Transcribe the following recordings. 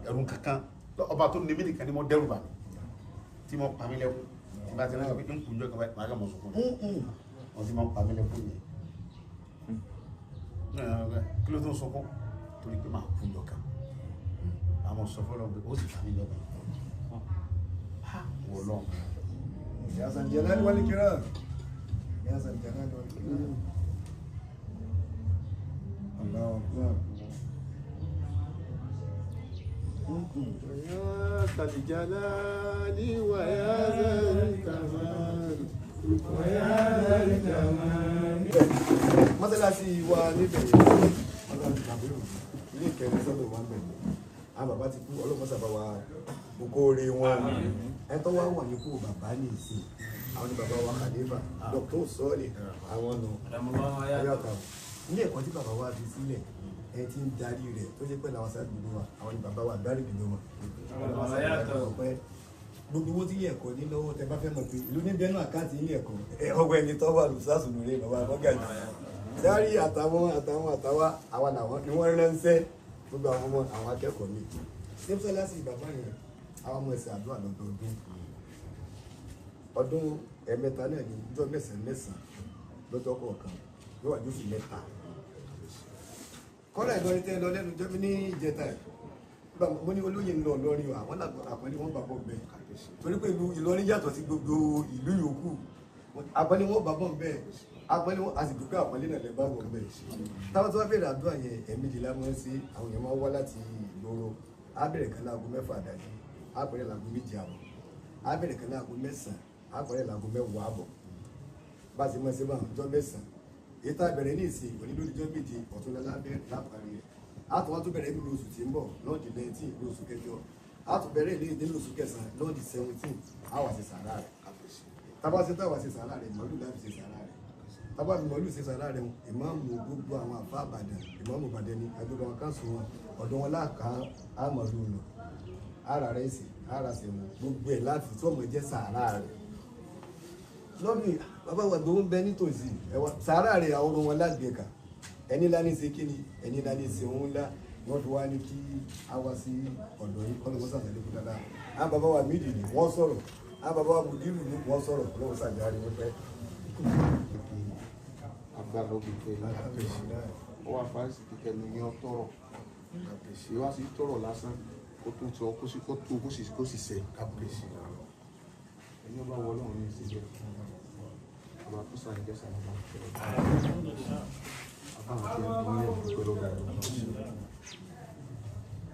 ẹ̀rù kankan ọba tó ní mí nìkan ni mo dẹ́rù bà mí tí mo pa mí lẹ́kún tí bá ti rán pé ń kùnjọ́ kan máa kà mọ̀ sọ̀kún wọ́n ti máa pa mí lẹ́kún yẹn kí ló tó ń sọkún torí pé máa kùnjọ́ kan àwọn sọ fọ́lọ́ pé ó sì pa mí lẹ́kún wọ́n lọ́n. يا ذا الجلال والإكرام يا ذا الجلال والإكرام الله أكبر يا ذا الجلال ويا ذا الكمال ويا ذا الكمال. mọ́sálásí wa níbẹ̀ ilé ìkẹrin sọ́dọ̀ wa ń bẹ̀ àwọn bàbá ti kú ọlọ́mọsà bá wa okòore wọn ẹ̀tọ́ wa wà nípò bàbá ní ìsìn àwọn ní bàbá wa kàdébà dr sọ́ọ̀lì àwọn nù ayọ́ta ilé ẹ̀kọ́ tí bàbá wa fi sílẹ̀ ẹ ti ń darí rẹ̀ tó jẹ́ pẹ̀lú àwọn sáà gbogbo wa àwọn ní bàbá wa dárí gbogbo wọn gbogbo owó tí ilé ẹ̀kọ́ ní lọ́wọ́ tẹ bá fẹ́ mọ̀ pé ìlú ní bẹ́ẹ̀ náà àkáǹtì ilé ẹ̀kọ́ ọgbẹ́ ẹni tó wà lùsàsùn lórí bàbá àbọ́gàjì dárí àtàwọn àwọn làwọn ni wọ́n ránṣẹ́ gbogbo àwọn ọmọ àwọn akẹ́kọ̀ọ́ mi sẹ́mísọ́lásì bàbá yẹn àwọn ọmọ ẹ̀sìn àdúrà lọ́dọọdún ọdún ẹ̀mẹ́ta náà ní ọjọ́ mẹ́sàn-án lọ́jọ́ kọ̀ọ̀kan yóò wà lóṣù mẹ́ta kọ́lá ìlọrin tẹ́ lọ lẹ́nu jẹ́mi ní ìjẹta ẹ̀ mo ní olóyè ń lọ lọ́rin àwọn àpẹẹlẹ wọn bàbọ̀ bẹ́ẹ̀ torí pé Ìlọrin yàtọ̀ sí gbogbo ìlú yòókù àpẹẹlẹ wọn bàbọ̀ bẹ́ẹ̀ àpẹẹlẹ wọn àsìkò pé àpẹẹlẹ náà lè bá wọn bẹ́ẹ̀ táwọn tó wá bẹ̀rẹ̀ àdúrà yẹn ẹ̀mejìlá mọ́ sí àwọn èèyàn máa wá láti ìgboro á bẹ̀rẹ̀ kan láago 6 àdájí á bẹ̀rẹ̀ láago 2 àbọ̀ á bẹ̀rẹ̀ kan láago 9 á bẹ̀rẹ̀ láago 10 àbọ̀ bá a ti mọ̀ sí bá ọjọ́ 9 èyí tá a bẹ̀rẹ̀ ní ìsìn onílódìjọ́ méje ọ̀túnlá lápárí rẹ̀ àtúwọ́n tó bẹ̀rẹ̀ nínú oṣù tí ń bọ̀ lọ́ọ̀dì 19 ní oṣù kẹjọ àtúbẹ̀rẹ̀ ní nínú oṣù kẹsàn-án lọ́ọ̀dì 17 àwa ṣe sàárà rẹ̀ tábà ṣe táwa ṣe sàárà rẹ̀ màálù láti ṣe sàárà rẹ̀ tábà fi màálù ṣe sàárà rẹ̀ ìmáàmù gbogbo àwọn àfá àbàdàn ìmáàmù Ìbàdàn ní agbègbè àwọn káńsù wọn ọ̀dọ̀ wọn láàká àmàlù lọ ara rẹ̀ sì ara sì mú gbogbo ẹ̀ láti tí ọmọ jẹ́ sàárà rẹ̀ lọ́bì bàbá wa gbogbo ń bẹ nítòsí ẹ̀wà sàárà rẹ̀ àwọn ọmọ wọn lágbèéká ẹni lání ṣe kí ni ẹni lání ṣe òun ńlá wọ́n fi wá ní kí a wá sí ọ̀dọ̀ yìí kọ́lọ́wọ́ sàtẹ̀lé kú dáadáa àwọn bàbá wa mídìí ni wọ́n sọ̀rọ̀ àwọn bàbá wa mùdírù ni wọ́n sọ̀rọ̀ kọ́lọ́wọ́ sàjáre wọ́n fẹ́. agbára òbí tẹ ọ wà fáìsì kíkẹ ní yan tọrọ ìwá sí tọrọ lásán kó tó sọ kó sì sẹ ẹni ọba wọlé òun ní ìsìnkú ọba tó sàn ìjẹsà ọba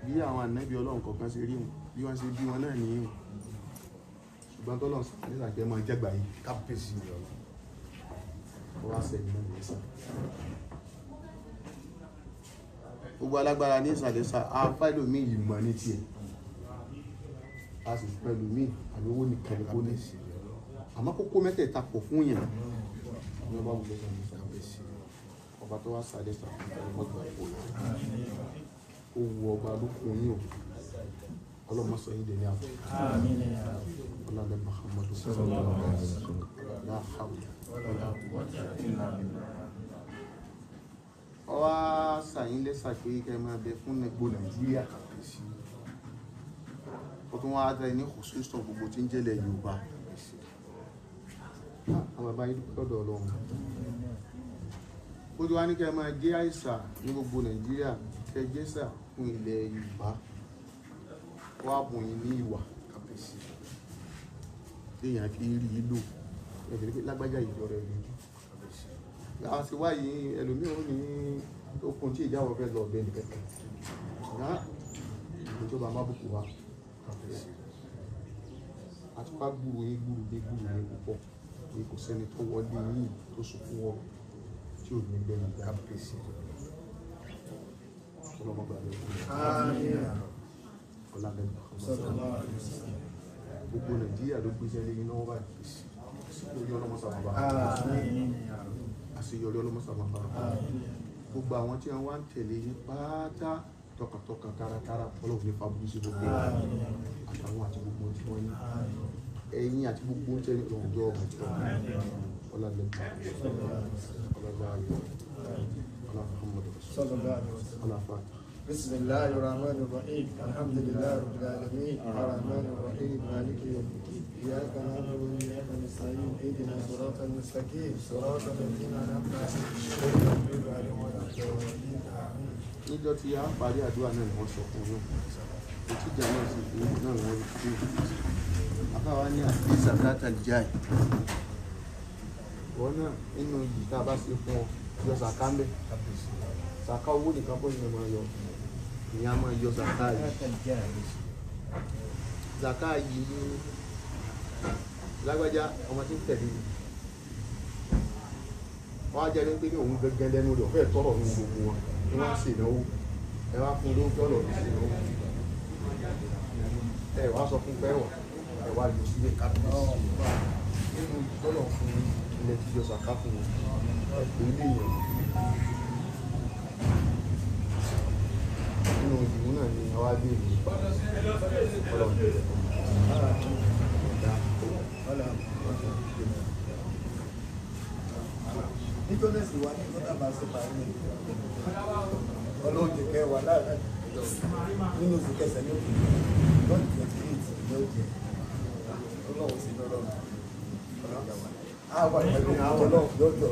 bí àwọn ànábì Ọlọ́run kọ̀ọ̀kan ṣe rí wọn bí wọ́n ṣe bí wọn náà nìyí ṣùgbọ́n tó lọ́n nígbàgbẹ́ máa jẹ́gbà yìí kápẹ́sì ọ̀rọ̀ wá sẹ́yìn náà ní ìsà gbogbo alágbára ní ìsàlẹ̀sà àfáìlò mí ìmọ̀ ní tiẹ̀ a sì pẹ̀lú mí àlówó nìkan ní kó ní àmọ́ kókó mẹ́tẹ̀ẹ̀ta pọ̀ fún yẹn ní ọba wùlẹ̀ sọ̀rọ̀ ìsàlẹ̀sì ọba tó wá sáré sàkóso mọ́tò ẹ̀kọ́ ó wu ọba lókun yín o ọlọ́mọ sọ yín dé ní àbọ̀ ọlọ́lẹ̀ Muhammadu ọwá sàyín lẹ́sà pé kẹ́ máa bẹ fún ẹgbò Nàìjíríà ó tún wá dá ní kòsíṣọ́ gbogbo tí ń jẹ́lẹ̀ Yorùbá àwọn bàbá yìí lọ́dọ̀ Ọlọ́run ó ti wá ní kẹ́ máa gé àìsà ní gbogbo Nàìjíríà kẹ́ jẹ́sà fún ilẹ̀ Yorùbá wá bùn yín ní ìwà téèyàn fi rí i lò ẹ̀fẹ̀ pé lágbájá ìjọ rẹ̀ rí àwọn ti wá yìí ẹlòmíràn ní okun tí ìjáwọ̀ fẹ́ lọ ọ̀bẹ nìkẹ́kẹ́ ṣùgbọ́n ìjọba má bùkù wá àti wá gbúrò yín púpọ̀ pé kò sẹ́ni tó wọlé yín tó sunkún wọ tí ò ní gbẹ́ni gbá pèsè ọlọ́mọgbà rẹ̀ ọlọ́mọgbà gbogbo Nàìjíríà ló gbé sẹ́lẹ̀ iná wọ́n báyìí àṣeyọrí ọlọ́mọsàmàbà àṣeyọrí ọlọ́mọsàmàbà gbogbo àwọn tí wọ́n wá ń tẹ̀lé yín pátá tọkàntọkàn kárakára ọlọ́run ní fàbùrú sí gbogbo àtàwọn àti gbogbo tí wọ́n ní ẹ̀yìn àti gbogbo ń tẹ̀lé ọjọ́ ọ̀gbọ̀n ọlọ́lẹ́gbà ọlọ́lá ayọ̀ ọlọ́fàmọ́dọ̀ ọlọ́fà بسم الله الرحمن الرحيم الحمد لله رب العالمين الرحمن الرحيم مالك يوم الدين إياك نعبد وإياك نستعين اهدنا الصراط المستقيم صراط الذين أنعمت عليهم غير المغضوب عليهم ولا الضالين آمين. níjọ́ tí a parí àdúrà náà ni wọ́n sọ fún un etí ìjà náà sì fún un náà wọ́n fi afáwa ní àti zakata jáì wọ́n náà nínú yìí tá a bá ṣe fún ọ yọ sàká mbẹ sàká owó nìkan bó ni máa yọ ìyá máa yọ sàká yìí zaka yìí ní lágbájá ọmọ tí ń tẹ̀lé ni wọ́n á jẹ́ pé ní òun gẹ́gẹ́ lẹ́nu rẹ̀ ọ̀fẹ́ tọrọ ní gbogbo wọn ni wọ́n á ṣe ìnáwó ẹ wá fún olóńgbé ọ̀nà ní ṣe ìnáwó ẹ wá sọ fún pẹ́wọ̀n ẹ wá lè sílé kábíyèsí nínú tọ́lọ̀ fún ilẹ̀ tíjọ sàká fún wọn ẹ̀kọ́ ilé yẹn nínú ìdìbò náà ni àwa dé ìlú ọlọ́run nítorí sì wá ní kọ́tà bá ṣe parí ọlọ́run jẹ̀kẹ́ wà láàrin nínú oṣù kẹsàn ní òkú lọ́dún 28 ló jẹ ọlọ́run sí lọ́rọ̀ àwọn ìpẹ̀lú ọlọ́run lọ́jọ́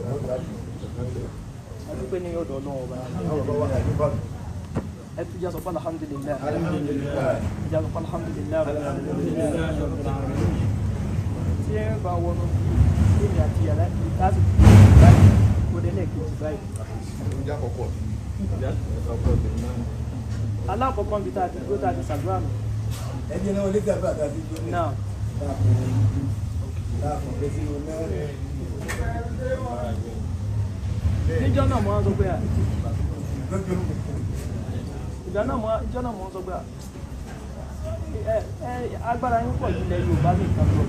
adúpẹ́ ní ọ̀dọ̀ náà ọba àwọn ọba wà ní bọ́ọ̀lù ẹtù jẹ́ sọpá alhamdulillah jẹ́ sọpá alhamdulillah tí ẹ bá wọnú èmi àti yàrá láti báyìí kó dé lẹ́ẹ̀kejì báyìí alákọ̀ọ́kọ́ bí tá a ti gbó tá a ti sàdúrà nù ẹni náà lè gbàgbà àti ìjọba náà láàfin pé sínú mẹ́rin níjọ́ náà mo wá sọ pé à lójú ìjọ náà mo sọ pé à agbára yín pọ̀ jù lẹ Yorùbá nìkan lọ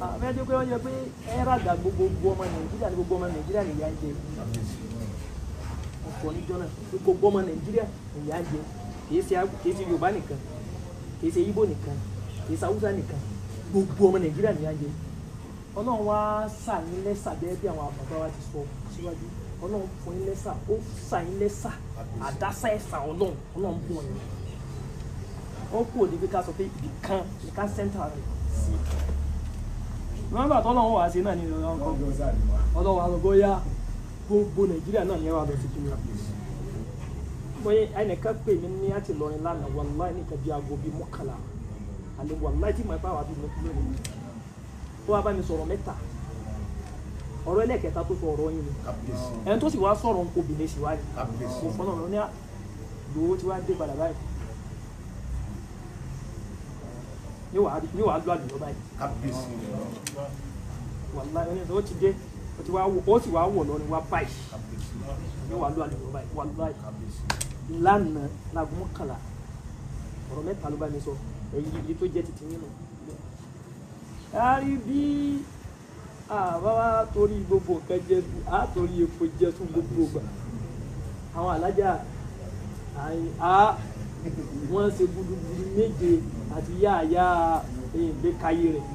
àfẹ́jọ́ pé wọ́n yẹ pé ẹ́ràgà gbogbo ọmọ Nàìjíríà ní gbogbo ọmọ Nàìjíríà nìyà ń jẹ ọ̀pọ̀ níjọ́ náà gbogbo ọmọ Nàìjíríà nìyà ń jẹ kìí ṣe Yorùbá nìkan kìí ṣe Ìgbò nìkan kìí ṣe Haúsá nìkan gbogbo ọmọ Nàìjíríà nìyà ń jẹ Ọlọ́run wá ṣàyín lẹ́sà bẹ́ẹ̀ bí àwọn bàbá wa ti sọ síwájú Ọlọ́run fún yín lẹ́sà ó ṣàyín lẹ́sà àdásá ẹ̀sà Ọlọ́run bùn ọ̀yìn ó kú òde pé ká sọ pé ibì kan ní ká sẹ́ńtà rẹ̀ sí nọ́mbà tọ́lọ́run wà sí náà ní Ọlọ́run àlọ́gọ́ yá gbogbo Nàìjíríà náà ní ẹwà lọ sí kíni bóyá ẹnìkan pè mí ní àti lọrin lánàá wàláì nìkan bí aago bíi mọ́kànlá àlẹ́ wàláì tí màá bá wà bíi mọ́kànlá tó wá bá mi sọ̀rọ̀ mẹ́ta ọ̀rọ̀ ẹlẹ́kẹta tó sọ ọ̀rọ̀ yín ni ẹni tó sì wá sọ̀rọ̀ ń obìnrin sì wá ní kò fọ́nà ọ̀rọ̀ ní àlòwò tí wá dé padà báyìí ní wàá lọ àdúgbò báyìí wàláì ẹni tó ti dé ó sì wá wọ̀ lọ ní wá báyìí ní wàá lọ àdúgbò báyìí wàláì lánàá láago mọ́kànlá ọ̀rọ̀ mẹ́ta ló bá mi sọ èyí tó jẹ́ títí nínú kárí bí àbáwá torí gbogbo nǹkan jẹ àtòrí epo jẹ tún gbogbo gbà àwọn alájà wọ́n ṣe gudugudu méje àti yáàyá ìgbékayé rẹ̀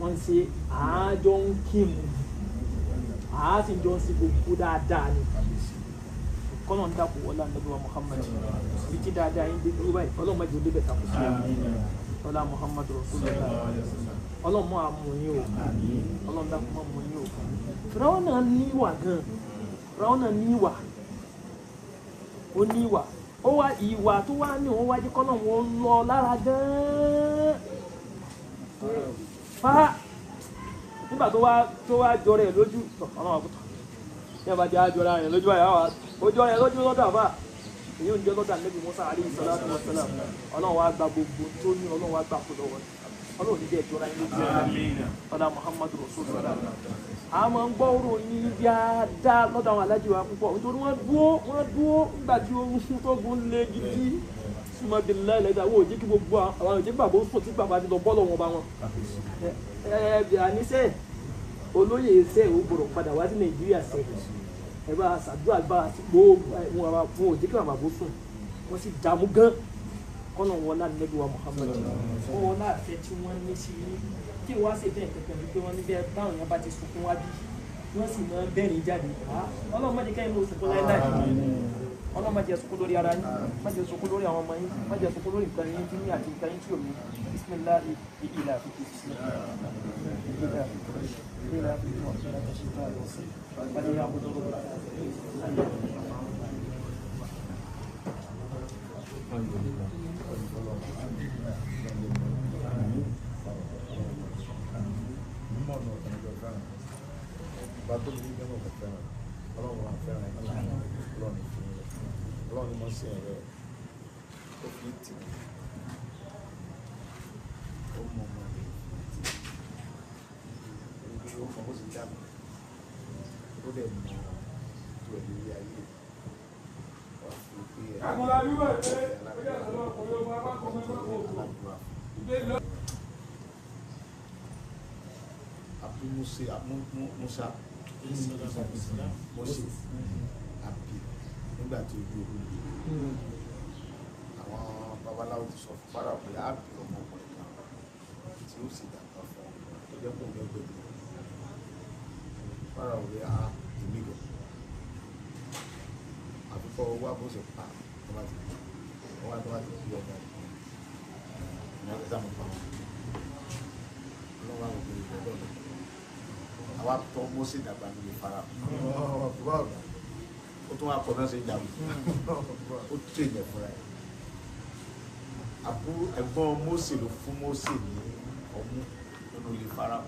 wọ́n ṣe àájọ ń kíìmù àásìjọ ń ṣe gbogbo dáadáa ni kọ́nà ń dàpọ̀ wọlé ànábì wa Muhammad bí tí dáadáa yín dé dúró báyìí ọlọ́mọ jẹ́ olébẹ̀ takò sí ọlá Muhammad Rasulullah ọlọ́mọ àmúyín o ọlọ́mọ dàpọ̀ mọ́ àmúyín o fìràwọ́n náà níwà gan fìràwọ́n náà níwà ó níwà ó wá ìwà tó wá ní òun wájú kọ́nà wọn lọ lára gan fa nígbà tó wá jọrọ ẹ̀ lójú ọlọ́mọ àkútọ̀ ní ọba jẹ́ àjọra rẹ̀ lójú àyàwó ojú ọ̀rẹ́ lójú lọ́dọ̀ àbá èyí ò ń jẹ́ lọ́dọ̀ Ànábì Mùsá alayhi salatu wa salam ọlọ́run wá gba gbogbo tó ní ọlọ́run wá gbà fún lọ́wọ́ ọlọ́run níjẹ́ ìjọra yín lójú ọ̀dà Muhammadu Rasulullah a máa ń gbọ́ ọ̀rọ̀ yín bí a dá lọ́dọ̀ àwọn alájí wa púpọ̀ nítorí wọ́n dúró nígbà tí ohun tó gún lé gidi súnmọ́ bí lẹ́lẹ́dà wọ́n ò jẹ́ kí gbogbo àwọn òjì gbàgbó sùn tí bàbá ti lọ bọ́ lọ́wọ́ bá wọn. àníṣe olóyè ṣe ò gbọ́dọ̀ padà wá sí Nàìjíríà ṣe ẹ bá ṣàdúrà bá gbogbo wọn ò jẹ́ kí bàbá bó sùn wọ́n sì dààmú gan kọ́nà wọn náà Ànábì wa Muhammad wọn náà fẹ́ tí wọ́n ní sí kí wọ́n á ṣe bẹ́ẹ̀ kẹ̀kẹ́ wípé wọ́n níbẹ̀ báwọn yẹn bá ti sunkún wá bí wọ́n sì máa bẹ́ẹ̀rẹ̀ jáde ọlọ́run má jẹ́ kẹ́yìn ló sunkún láíláí ọlọ́run má jẹ́ sunkún lórí ara yín má jẹ́ sunkún lórí àwọn ọmọ yín má jẹ́ sunkún lórí nǹkan yín tí ní àti nǹkan yín tí omi bismillah ìlà àfikì ìlà àfikì wọn ṣe láti ṣe fún àwọn ọ̀sẹ̀ wálé yá àbúrò lọ́wọ́ Ọlọ́run ni mo ṣe ẹ̀rẹ́ ó fi tì ó mọ ọmọ rẹ̀ tí ó fọwọ́ sí dàmú ó dẹ̀ mọ tó ẹ̀ lórí ayé wà fún pé Musa àbí nígbà tí ojú ogun yìí àwọn babaláwo ti sọ fún Fáráò pé àbí ọmọkùnrin kan tí ó sì dàgbà fún ọ tó jẹ́ pé òun ẹgbẹ́ mi Fáráò rí a ìmí gan àfikọ́ wá bó ṣe pa tó bá ti bí ọmọ ìmọ̀ ẹ̀dá mọ̀ pa ọlọ́wọ́ àwọn obìnrin gbọ́dọ̀ lọ àwa tọ́ Mósè dàgbà nílé Fáráò ó tún wá kọ́ náà ṣe jàmù ó tún èèyàn fúnra ẹ̀ àbúrò ẹ̀gbọ́n Mósè ló fún Mósè ní ọmú nínú ilé Fáráò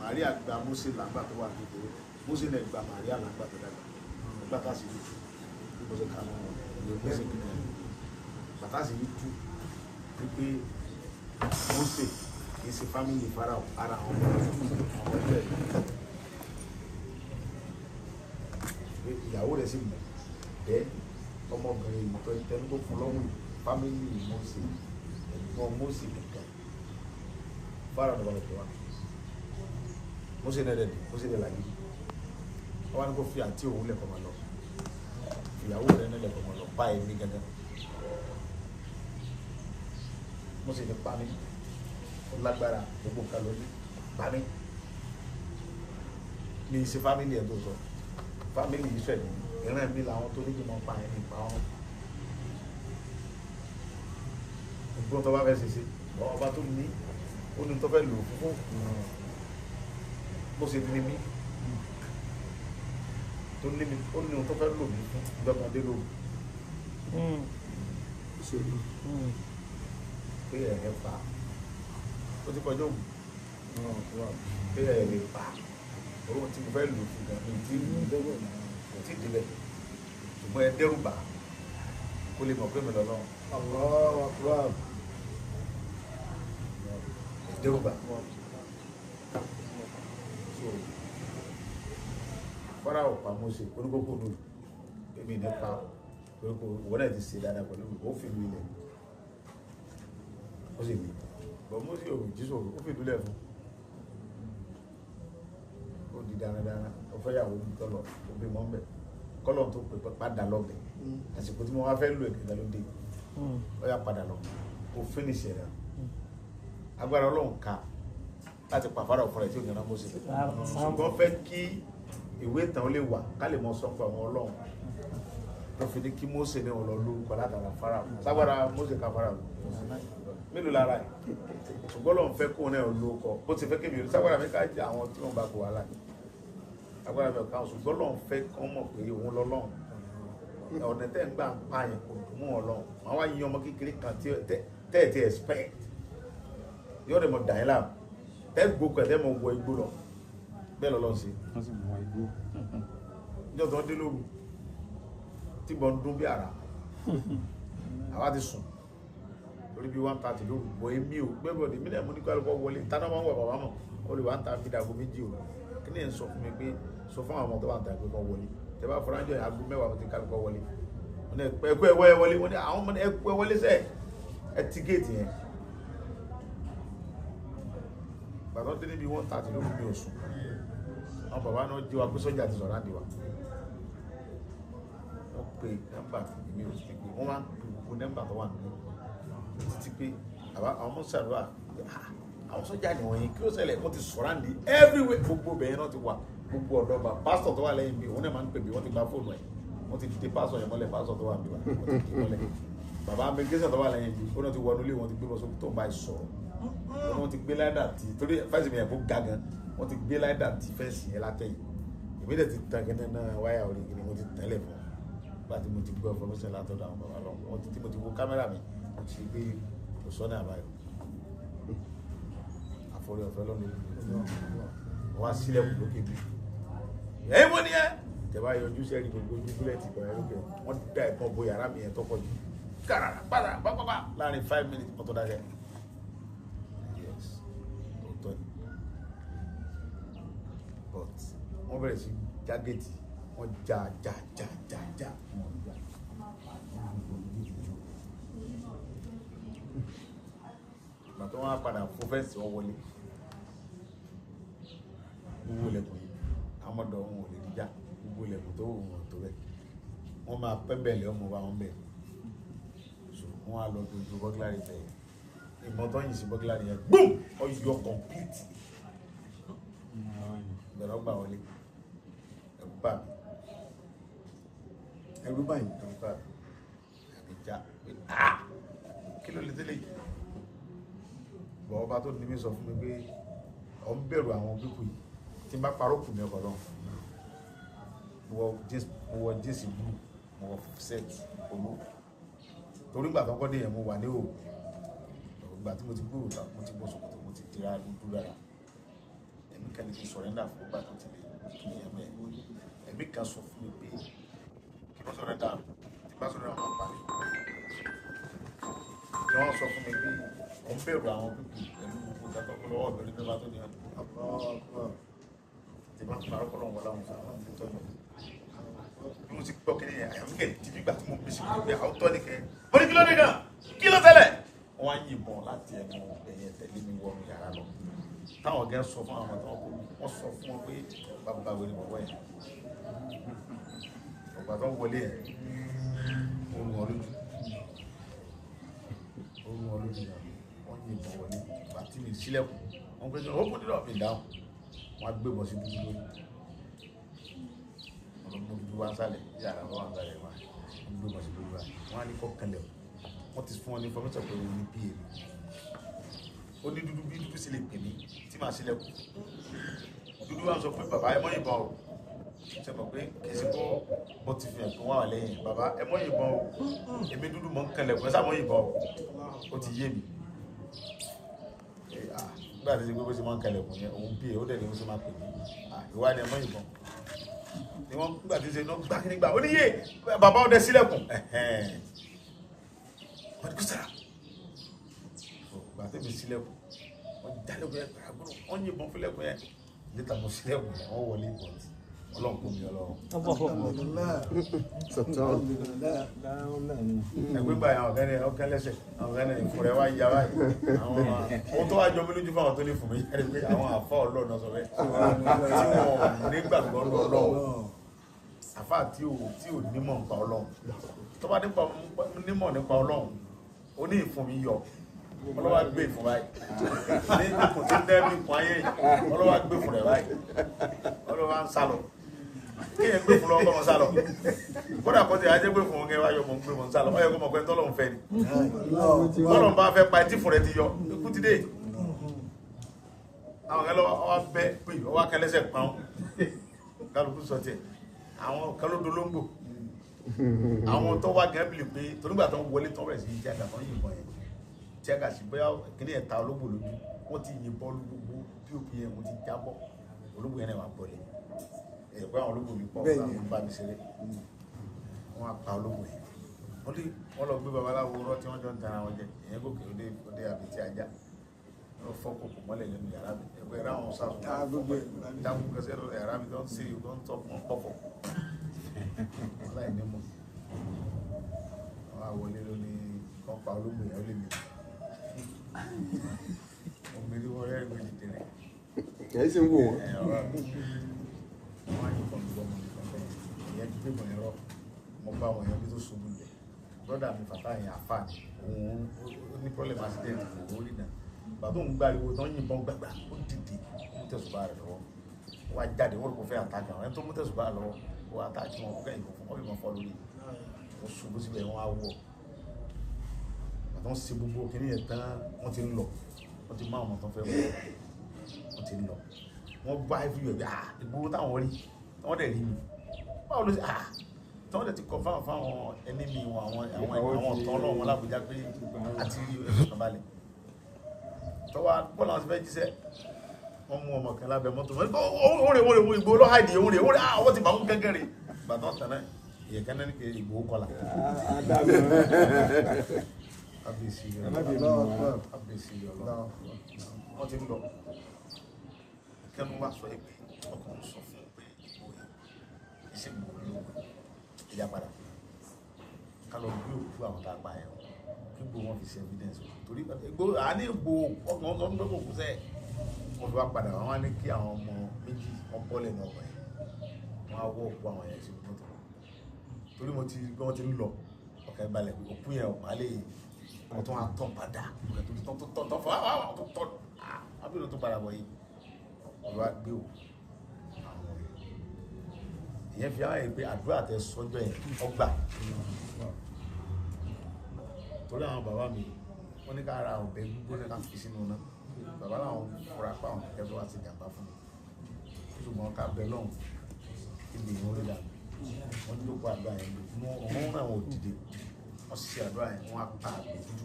Màríà gba Mósè làgbà tó wà kékeré Mósè náà gba Màríà làgbà tó dàgbà nígbà tá a sì rí bí mo ṣe kà mọ́ ilé Mósè kìnìún bàtà sì rí tú wípé Mósè kìí ṣe fámìlì Fáráò ara àwọn ọmọ ẹgbẹ́ ìyàwó rẹ̀ sì mọ̀ bẹ́ẹ̀ ọmọbìnrin ìmọ̀tọ́ ìtẹ́nu tó fún lọ́wọ́ fámìlì Mósè ẹ̀gbọ́n Mósè nìkan Fáráò ní balẹ̀ tó wá Mósè náà dẹ̀dẹ̀ Mósè náà làgé wọ́n wá ní kó fi àǹtí òun lẹ̀kọ́ máa lọ ìyàwó rẹ̀ náà lẹ̀kọ́ máa lọ bá ẹ̀mí gángan Mósè ní pa mí lágbára gbogbo nǹkan lórí bami mi ṣe fámìlì ẹ̀ tó sọ fámìlì Ísírẹ́lì ìran mi làwọn tó ní kí n máa pa ẹ̀ nípa wọn gbogbo tó bá fẹ́ ṣe ṣe ọba tó ní ó ní tó fẹ́ lò fún bó ṣe ní mí tó ní mi ó ní tó fẹ́ lò mí fún ìjọmọdé lò pé ẹ̀ pa ó ti kọjọ́ ògùn pé ẹ̀ lè pa owó tí mo fẹ́ lò fún gan mi tí kò tí délẹ̀ ṣùgbọ́n ẹ dẹ́rù bà kó lè mọ̀ pé mi lọ́lọ́run ẹ dẹ́rù bà Fáráò pa Mósè oníkókó lò èmi nípa oríkó wọ́n náà ti ṣe dáadáa pẹ̀lú ó fi lu ilẹ̀ ó sì ní bọ̀ Mósè ò jísò ó fi dúlẹ̀ fún ó di dáradára ó fẹ́ yàwó ní tọ́lọ̀ ó bí mọ́ mbẹ̀ kọ́lọ̀ tó pè padà lọ́bẹ̀ àsìkò tí mo wá fẹ́ lò ẹ̀kẹ́ta ló dé ó yà padà lọ ó finish rẹ̀ agbára Ọlọ́run ká láti pàfàrà ọ̀fọ̀rẹ̀ tí ó yànnà Mósè ṣùgbọ́n fẹ́ kí ìwé ìtàn lè wà ká lè mọ sọ́pọ̀ àwọn Ọlọ́run tó fi ní kí Mósè ní ọ̀lọ́ lórúkọ látara Fáráò sábàrà Mósè ká Fáráò mélòó lára ẹ̀ ṣùgbọ́n lọ́n fẹ́ kó náà lórúkọ bó ti fẹ́ kí mi sábàrà mi ká jẹ àwọn tí wọ́n bá kó wàhálà agbára mi ọ̀kan ṣùgbọ́n lọ́n fẹ́ kọ́ mọ̀ pé òun lọ́lọ́run ọ̀nà tẹ́ ń gbà ń pààyàn kò dùn mú Ọlọ́run àwọn wá yíyan ọmọ kékeré kan tẹ́ẹ̀ tí expect yóò dẹ̀ mọ̀ dàn láàmú tẹ́ gbókò ẹ̀ tẹ́ mọ̀ wọ igbó lọ bẹ́ẹ̀ lọ́lọ́ sí ìjọ tó ń dé lóru tí bọ́ ń dún bí ara àwa ti sùn lórí bí 1:30 lóru bọ́ èmi ò gbẹ́bọ̀dé mílẹ̀ mú ní kálukọ́ wọlé tánà máa ń wà bàbá mọ̀ ó lè wá ń ta bí dago méjì òru kí ni ẹ̀ ń sọ fún mi pé sọ fún àwọn ọmọ tó wà ń ta ìpẹ́kọ̀ wọlé tẹ bá fọ́nrán jọ àgbo mẹ́wàá ti kálukọ́ wọlé ẹ̀kú ẹ̀wọ́ ẹ̀ wọlé wọ́n ní àwọn ọmọ ẹ̀kú ẹ̀ wọlé sẹ́ẹ̀ ẹ̀ ti géètì yẹn bàbá tó níbi 1:30 lóru bí oṣù àwọn bàbá náà jí wa pé sọ́jà ti sọ̀rọ̀ àdìwà wọ́n pe nọ́mbà èmi ò sí pé wọ́n máa ń pe gbogbo nọ́mbà tó wà nínú títí pé àwọn ọmọ sàdúrà àwọn sọ́jà ni wọ̀nyí kí ló ṣẹlẹ̀ wọ́n ti sọ̀rọ̀ àǹdí everywhere gbogbo bẹ̀yẹn náà ti wà gbogbo ọ̀dọ́ bá pásítọ̀ tó wà lẹ́yìn mi òun náà máa ń pè mí wọ́n ti gba fóònù ẹ̀ wọ́n ti dé pásítọ̀ yẹn mọ́lẹ̀ pásítọ̀ tó wà mí wá wọ́n ti dé mọ́lẹ̀ bàbá amẹ́gẹ́sẹ̀ tó wà lẹ́yìn mi ó náà ti wọnú ilé wọ́n ti gbé bọ́ sókè tó ń bá ẹ sọ̀rọ̀ wọ́n ti gbé láìdà tí torí fẹ́ǹsì mi yẹn kó ga gan wọ́n ti gbé láìdà tí fẹ́ǹsì yẹn látẹ̀yìn èmi dẹ̀ ti tan kẹ́nẹ́ náà wáyà orí kìíní mo ti tẹ́lẹ̀ fún nígbà tí mo ti gbọ́ information látọ̀dọ̀ àwọn bàbá lọ wọ́n ti tí mo ti wo kámẹ́rà mi mo ti gbé kò sọ́nà àbáyọ àforí ọ̀fẹ́ lọ́nà wọ́n á sílẹ̀ kù lókè mi ẹ̀yìn mo ní ẹ́ tẹ̀wá yọjú sẹ́ẹ̀rì gbogbo ojú búlẹ̀tì bọ̀rẹ̀ lókè wọ́n dá ẹ̀kọ́ bo yàrá mi yẹn tọ́pọ̀ jù kàràrà padà pápápá láàrin 5 minutes mọ́tò dákẹ́ yes òótọ́ ni but wọ́n bẹ̀rẹ̀ sí jágẹ́tì wọ́n já ìgbà tó wọ́n á padà fún fẹ́ǹsì wọn wọlé gbogbo ilẹ̀kùn yìí àmọ́dọ̀ wọn ò lè díjà gbogbo ilẹ̀kùn tó wọ́n tó bẹ́ẹ̀ wọ́n máa pẹ́ bẹ̀lẹ̀ ọmọ wa wọn bẹ̀ so wọ́n á lọ dojú bọ́gílárì bẹ̀ ìmọ̀ tó yìn sí bọ́gílárì yẹn gbọ́m ọyọ complete ìbẹ̀rẹ̀ ọgbà wọlé ẹ̀rù bà mí ẹ̀rù báyìí ẹ̀rù bà mí àbíjà pé kí ló lè tẹ́lẹ̀ yìí bọ̀ ọba tó ní mi sọ fún mi pé ọ̀ ń bẹ̀rù àwọn pípù yìí tí n bá parọ́ kù mí ọkọ̀ lọ mo wọ jíǹsì blue mo wọ set olú torí ìgbà tó ń kọ́ dé yẹn mo wà ní o ìgbà tí mo ti gbúrò ta mo ti bọ́ sòkòtò mo ti tira dúdú dára ẹ̀mí kan ní kí n sọ̀rẹ́ndà fún ìgbà tó ti lè kí ni ẹ̀mẹ́ ẹ̀mí kan sọ fún mi pé kí wọ́n sọ̀rẹ́ndà tí bá sọ̀rẹ́ndà wọn parí kí wọ́n sọ fún mi pé wọ́n bẹ̀rù àwọn pípì pẹ̀lú gbogbo ìdájọ́ lọ́wọ́ ọ̀bẹ̀rẹ̀ nígbà tó ní ọ̀nà tí bá parọ́ kọ́ lọ́wọ́ láwọn sọ àwọn tó tọ́jú bí mo ti gbọ́ kí ni àyàmúkẹ́ tí nígbà tí mo bí sí pé àwọn tọ́ ní kẹ́ mo ní kí ló dé gan kí ló tẹ́lẹ̀ wọ́n á yìnbọn láti ẹnu ẹ̀yẹ tẹ̀lé mi wọnú yàrá lọ táwọn ọ̀gá sọ fún àwọn tó wọ́n sọ fún wọn pé bàbá wẹ̀rẹ̀ bọ̀bọ̀ yẹn ọ̀gbà tó ń wọlé ẹ̀ orun wọn lójú wọ́n yìnbọn wọlé bàtí mi sílẹ̀kùn wọ́n pẹ́ sọ ó kún nílò ọ̀pẹ̀ dáhùn wọ́n á gbé bọ̀ sí dúdú lórí ọlọ́gbọ́n dúdú wá sálẹ̀ yàrá wọ́n wá sálẹ̀ wá wọ́n gbé bọ̀ sí dúdú wá wọ́n á ní kọ́ kanlẹ̀ wọ́n ti fún wọn ní fọmọ́sọ̀ pé òun ní pa mi ó ní dúdú bí dúdú sí lè pè mí tí màá sílẹ̀kùn dúdú wá sọ pé bàbá ẹ mọ́ yìnbọn o ṣe mọ̀ pé kì í ṣe kó bó ti fi ẹ̀kún wà lẹ́yìn bàbá ẹ mọ́ yìnbọn o èmi dúdú mọ́ ń kanlẹ̀kùn ẹ sá mọ́ yìnbọn o ó ti yé mi nígbà tí gbogbo ṣe máa ń kalẹ̀kùn yẹn òun bí i ó dẹ̀ ní ó ṣe máa pè mí ìwádìí ẹ̀mọ́ ìbọn ni wọ́n nígbà tí ṣe gbá kí nígbà ó níyè bàbá ọdẹ sílẹ̀kùn wọ́n ti kú sára gbà tí mi sílẹ̀kùn wọ́n dálẹ́kùn yẹn pẹ̀lú wọ́n yìnbọn fúnlẹ̀kùn yẹn níta mo sílẹ̀kùn yẹn wọ́n wọlé ìbọn ọlọ́run kò mi ọlọ́run. ẹgbẹ́ gbà yẹn ọ̀gá lẹ́sẹ̀ ọ̀gá ní ìfúnrẹ́ wá yá báyìí àwọn tó wá jọ mí lójú fáwọn tó lè fún mi yára pé àwọn àfa ọlọ́run sọ bẹ́ẹ̀ tí wọ́n nígbàgbọ́ lọ ọlọ́run àfa tí ò nímọ̀ nípa ọlọ́run tó bá nímọ̀ nípa ọlọ́run ó ní ìfún mi yọ ọlọ́wà gbé ìfún báyìí ní ìkùn tí ń dẹ́bí ìkùn ayé yìí ọlọ́wà gbé ìfún rẹ̀ báyìí ọlọ́wà ń sálọ kéèyàn gbé ìfún lọ́wọ́ kọ́ mọ́ sálọ kódà kọ́ ti ajẹ́ gbé ìfún ọ̀gẹ́ wáyọ̀ mọ́ gbé mọ́ sálọ ọ̀yẹ́ kó mọ̀ pé tọ́lọ́hún fẹ́ ni tọ́lọ́hún bá fẹ́ pa ẹtí fún rẹ̀ ti yọ ikú ti dé àwọn kan lọ́wọ́ wá bẹ́ pé ọwọ́ akẹ́lẹ́sẹ̀ pọ́n kálukú sọ tiẹ̀ àwọn kan ló dolóńgbò àwọn tó wá gẹ́bìlì pé torígbà tó ń wọlé tó rẹ̀ sí ìjà àgbà tó ń yìnbọn yẹn tí a kà sí bóyá kíní ẹ̀ta ológbò lójú wọ́n ti yìnbọn gbogbo bí òbí yẹn wọ́n ti jábọ̀ ológbò yẹn náà wà bọ̀lẹ̀ ẹ̀ pé àwọn ológbò mi pọ̀ láwọn bá mi ṣeré wọ́n á pa ológbò yẹn wọ́n lọ gbé babaláwo rọ́ tí wọ́n jọ ń tara wọn jẹ ìyẹn gòkè òde àbètí ajá wọ́n fọ́ kòkò mọ́lẹ̀ lẹ́nu yàrá mi ẹgbẹ́ ẹ̀rá wọn sáfún dáhùn kẹsẹ́ lọ yàrá mi tó ń ṣe tó ń tọ́ fún ọ̀pọ̀ wọ́n láì ní mọ̀ wọ́n á wọlé lónìí kan pa ológbò yẹn ó lè mi omiri wọ́n rẹ̀ méjì tẹ̀rẹ̀ ẹ̀ sì ń wò wọ́n. wọ́n á yí kan gbọ́ mọ́ nìkan bẹ́ẹ̀ ìyẹn ti gbé mọ̀ ẹ̀rọ mo bá wọn yẹn bí tó ṣubú lẹ̀ brọ́dà mi fàtà yẹn àfà ni òun ó ní problem accident òun rí náà bàbá òun gbàriwo tán yìnbọn gbàgbà ó dìde ó tẹ̀sùn bá rẹ̀ lọ́wọ́ wọ́n á jáde wọ́n kò fẹ́ àtàkì àwọn ẹni tó mú tẹ̀sùn bá lọ́wọ́ wọ́n àtàkì wọn kó kẹ́yìn fún wọn bí wọ́n fọ́ lórí wọ́n ṣubú síbẹ̀ wọ́n á wọ̀ àtọ́ sí gbogbo kìíní yẹn tán wọ́n ti ń lọ wọ́n ti máa wọn tán fẹ́ wọ́n ti ń lọ wọ́n bá everywhere bí ìgboro táwọn rí wọ́n dẹ̀ rí mi báwo ló ṣe tí wọ́n dẹ̀ ti kọ fáwọn ẹni mi wọn àwọn ọ̀tán ọlọ́run lábújá pé àti ẹ̀sùn balẹ̀ tọ́wọ́ bọ́ọ̀lù àwọn ti fẹ́ jíṣẹ́ wọ́n mú ọmọ kan lábẹ́ mọ́tò wọ́n rè ìgbò lọ́hàdì òun rè àwọn ti bá wọn gẹ́gẹ́ rè gbàtàn tán náà ìyẹ̀kẹ́ náà ní kí ìgbò kọlà abèsì ọlọ́ wọ́n ti ń lọ kẹ́nu wá sọ ẹgbẹ́ ọkùnrin sọ fún pé iṣẹ́ gbò lóògùn ìyá padà ká lọ gbé òkú àwọn tá a pa ẹ̀ kí gbò wọn fi ṣe evidence torí gbò àní gbò ọkùnrin tó ń gbé òkú sẹ́ẹ̀ wọ́n fi wá padà wọ́n wá ní kí àwọn ọmọ méjì wọ́n bọ́lẹ̀ ní ọgbà yẹn wọ́n á wọ́ òkú àwọn yẹn sí mọ́tò torí mo ti gbé wọ́n ti ń lọ ọ̀kẹ́ balẹ̀ òkú yẹn ọ̀pá lè wọ́n tún wá tọ̀ padà tọ̀ fún àwọn tó tọ̀ ábìlú tó padà wọ̀ yìí wọ́n wá gbé òkú àwọn ìyẹn fi hàn yìí pé àdúrà tẹ sọ́jọ́ yẹn ọgbà torí àwọn bàbá mi wọ́n ní ká ara ọ̀bẹ gbígbóná ká fi sínú náà bàbá làwọn fura pa àwọn kẹfẹ wá sí ìjàmbá fún mi ṣùgbọ́n ká bẹ lọ́hùn ilé ìwọ́n lè dàbí wọ́n ní lóko àdúrà yẹn lò wọ́n náà wọ́n dìde wọ́n ṣe àdúrà yẹn wọ́n á pa àgbè dúdú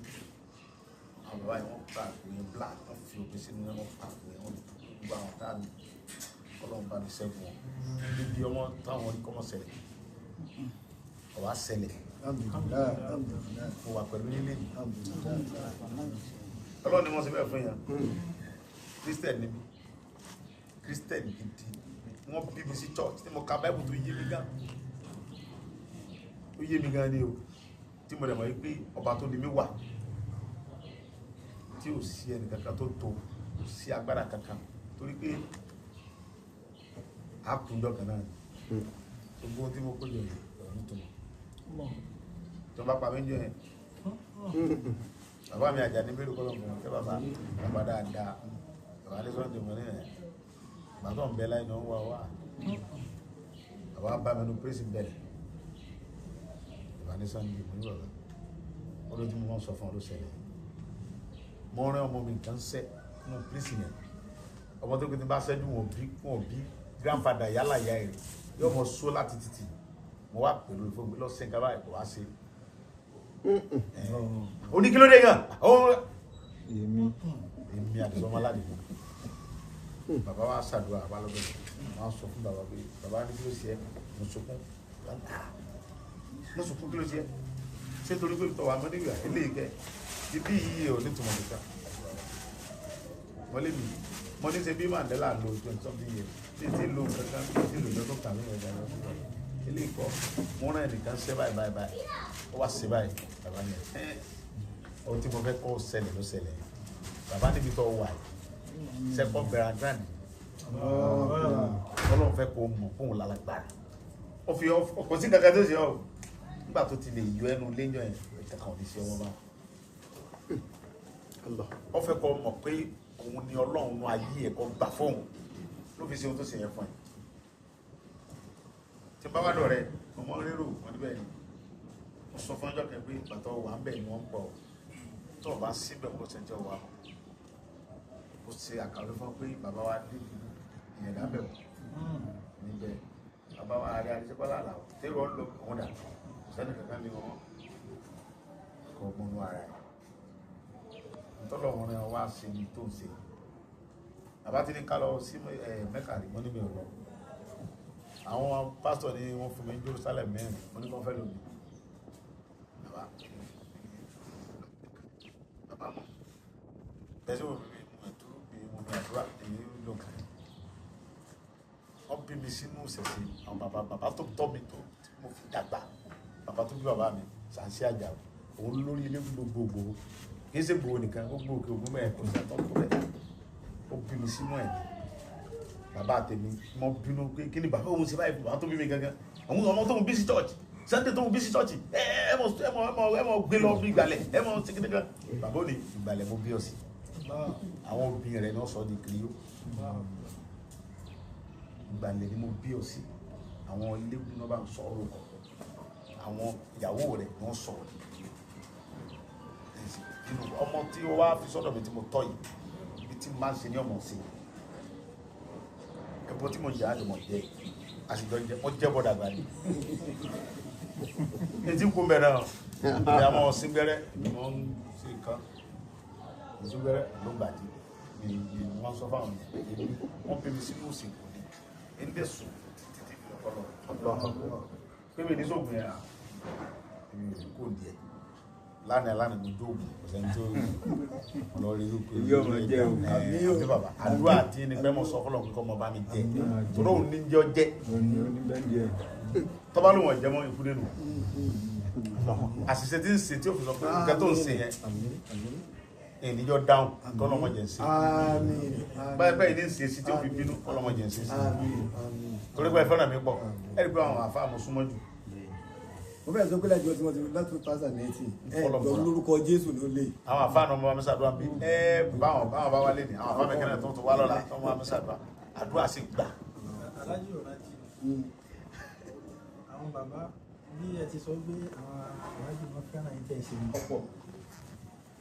àwọn bàbá yẹn wọ́n pa àgbè yẹn black wọ́n fi òkè sínú yẹn wọ́n pa àgbè yẹn wọ́n gbogbo àwọn táàbì ọlọ́run bá mi ṣẹ́gun wọn níbi ọmọ táwọn orí kọ́mọ ṣẹlẹ̀ ọ̀wá ṣẹlẹ̀ mo wà pẹ̀lú nílé mi ọlọ́run ni wọ́n ṣe bẹ́ẹ̀ fún yẹn christian níbi christian gidi wọ́n bí mi sí church tí mo ka bible tó yé mi gan ó yé mi gan ni o tí mo dẹ̀ mọ̀ wípé ọba tó ní mi wà tí ò sí ẹnì kankan tó tó kò sí agbára kankan torí pé a kúnjọ kan náà gbogbo tí mo kó jọ yìí ọ̀run tó mọ̀ tí wọ́n bá pa mí jọ yẹn bàbá mi àjà ní bẹ́rù kọ́lọ̀ fún ọ̀kẹ́ bàbá dáadáa bàbá ní sọ́nà tèmọ́ ní ẹ̀ bàbá ń bẹ láì náà wà wà bàbá bá mẹ́nu pèsè bẹ̀rẹ̀ bàbá ní sọ́nà tèmọ́ ní bàbá olójú mo sọ fún ọ ló ṣẹlẹ̀ mo rán ọmọ mi nǹkan sẹ́ nínú pèsè yẹn ọmọ tó kí ti bá ṣẹ́jú wọn bí grandfather yálà ìyá ẹ̀ yóò mọ só láti títì mo wá pẹ̀lú ìfowópamọ́ lọ́sẹ̀ nǹkan báyìí kò wá sí oníkílódé gan èmi àdìsọ́mọ́ aládìgbò bàbá wa ṣàdúrà bàbá lọ́gbẹ̀ẹ́ wọ́n sọ fún bàbá pé bàbá ní kí ló ṣe é mo sunkún kí ló ṣe é ṣé torí pé tọwọ́ àmọ́ nígbà eléyìí kẹ́ ibi yìí ò ní tùmọ̀ nìkan mọ́lẹ́bí mo ní ṣe bí Mandela lo 20 something years bí ti lo kankan bí ti lo lọ́dún kàwé ẹ̀dá lọ́dún eléyìí kọ́ mo rán ẹnìkan ṣe báyìí ó wá ṣe báyìí bàbá yẹn ohun tí mo fẹ́ kọ́ ṣẹlẹ̀ ló ṣẹlẹ̀ bàbá níbi tó wà second grand ọlọ́run fẹ́ kó mọ̀ fóun lálágbára ó fi ọkọ̀ sí kankan tó ṣe ọ́ nígbà tó ti lè yọ ẹnu léyàn ẹ̀ kankan ò ní ṣe ọmọ bá ó fẹ́ kó mọ̀ pé òun ni ọlọ́run nu ayé ẹ̀ kọ́ gbà fóun ló fi ṣe ohun tó ṣe yẹn fún ẹ̀ tí bá wà lọ́rẹ̀ ọmọ rírò wọn níbẹ̀ ni wọ́n sọ fún ọjọ́ kẹ́gbé ìpàtọ́ wà ń bẹ̀ ni wọ́n ń pọ̀ tó o bá síbẹ̀ kó ṣẹjọ́ wa ó ṣe àkàwé fún pé bàbá wa dé ìyẹn lábẹ̀ níbẹ̀ bàbá wa rí adéṣẹ́kọ́lá àlàó tẹ́rọ ń lọ òun dà sẹ́ni kankan ní wọn kọ gbọnú ara ẹ̀ tọ́lọ̀ wọn rẹ̀ wá ṣe ní tó ń ṣe bàbá ti ní ká lọ sí Mẹ́kà rí wọ́n níbi ọ̀rọ̀ àwọn pásítọ̀ ní wọ́n fún mi ní Jerusalem mẹ́rin wọ́n ní kọ́ fẹ́ lòdì bàbá mọ̀ tẹ́sí wọ́n fi mú ẹ̀tọ́ bí mo ní àdúrà èyí ló kàn wọ́n bí mi sínú ìṣẹ̀ṣẹ̀ àwọn bàbá tó tọ́ mi tó tí mo fi dàgbà bàbá tó bí bàbá mi Sàǹsí Àjà òun lórí ilé gbogbogbò kì í ṣe gbòó nìkan ó gbòó kí ogún mẹ́rin kò sí àtọ́ tó rẹ̀ ó bí mi sínú ẹ̀ bàbá tèmi mo bínú pé kí ni bàbá òun ṣe báyìí bàbá tó bí mi gangan àwọn ọmọ tó ń bí sí church Sunday tó ń bí sí church ẹ mọ gbé lọ bí ìgbàlẹ̀ ẹ mọ ṣe kíni kan bàbá ò ní ìgbàlẹ̀ mo bí ọ sí àwọn obìnrin rẹ̀ náà sọ di kiri yó ìgbàlẹ̀ ni mo bí ọ sí àwọn ilé náà bá ń sọ ọ̀rọ̀ kọ̀ àwọn ìyàwó rẹ̀ wọ́n sọ̀rọ̀ ọmọ tí ó wá fi sọ́dọ̀ mi tí mo tọ́ yìí ibi tí máa ń ṣe ní ọmọ sí ẹbọ tí mo yà á lè mọ̀ jẹ́ àṣìjọ jẹ́ wọ́n jẹ́ bọ́dà gbà ní etí kú bẹ̀rẹ̀ náà ìyá mọ́ sí gbẹ́rẹ́ ìmọ̀ ń sí nǹkan sí gbẹ́rẹ́ ló gbàdí ni wọ́n sọ fáwọn wọ́n pè mí sínú òsìnkú ní ẹni dẹ̀ sùn títí ọpọlọ pé mi ní sóògùn yẹn èmi ò kó díẹ̀ lánàá mo dóògùn ọ̀sẹ̀ ní tó lọ rí lóko ní bàbá àdúrà àti ẹni pẹ́ mọ̀ sọ fọlọ́ nǹkan ọmọ bá mi jẹ tòró òun ní jẹ́ ọjẹ́ tọ́ba ló wọ̀n jẹ́ mọ́ ikú nínú àṣìṣe tí ń ṣe tí ó fi sọ pé nǹkan tó ń ṣe yẹn ènìyàn dáhùn kọ́lọ́mọ jẹ́ ń ṣe báyìí báyìí ní ń ṣe sí tí ó fi bínú kọ́lọ́mọ jẹ́ ń ṣe sí torí pé ẹ fẹ́ràn mi pọ̀ ẹ rí pé àwọn àfáà mo súnmọ́ jù mo fẹ́ sọ pé lẹ́jọ́ tí wọ́n ti láti 2018 ẹ̀jọ̀ lórúkọ Jésù ló lè. àwọn àfáà náà mo máa ń ṣàdúrà bí báwọn bá wálé ní àwọn àfáà mẹ́kẹ́rẹ́ tó wá lọ́la tó máa ń ṣàdúrà àdúrà sì gbà. alájí ò rántí àwọn bàbá bí ẹ ti sọ pé àwọn alájí wọn fẹ́ràn yín tẹ̀ ṣe ní ọ̀pọ̀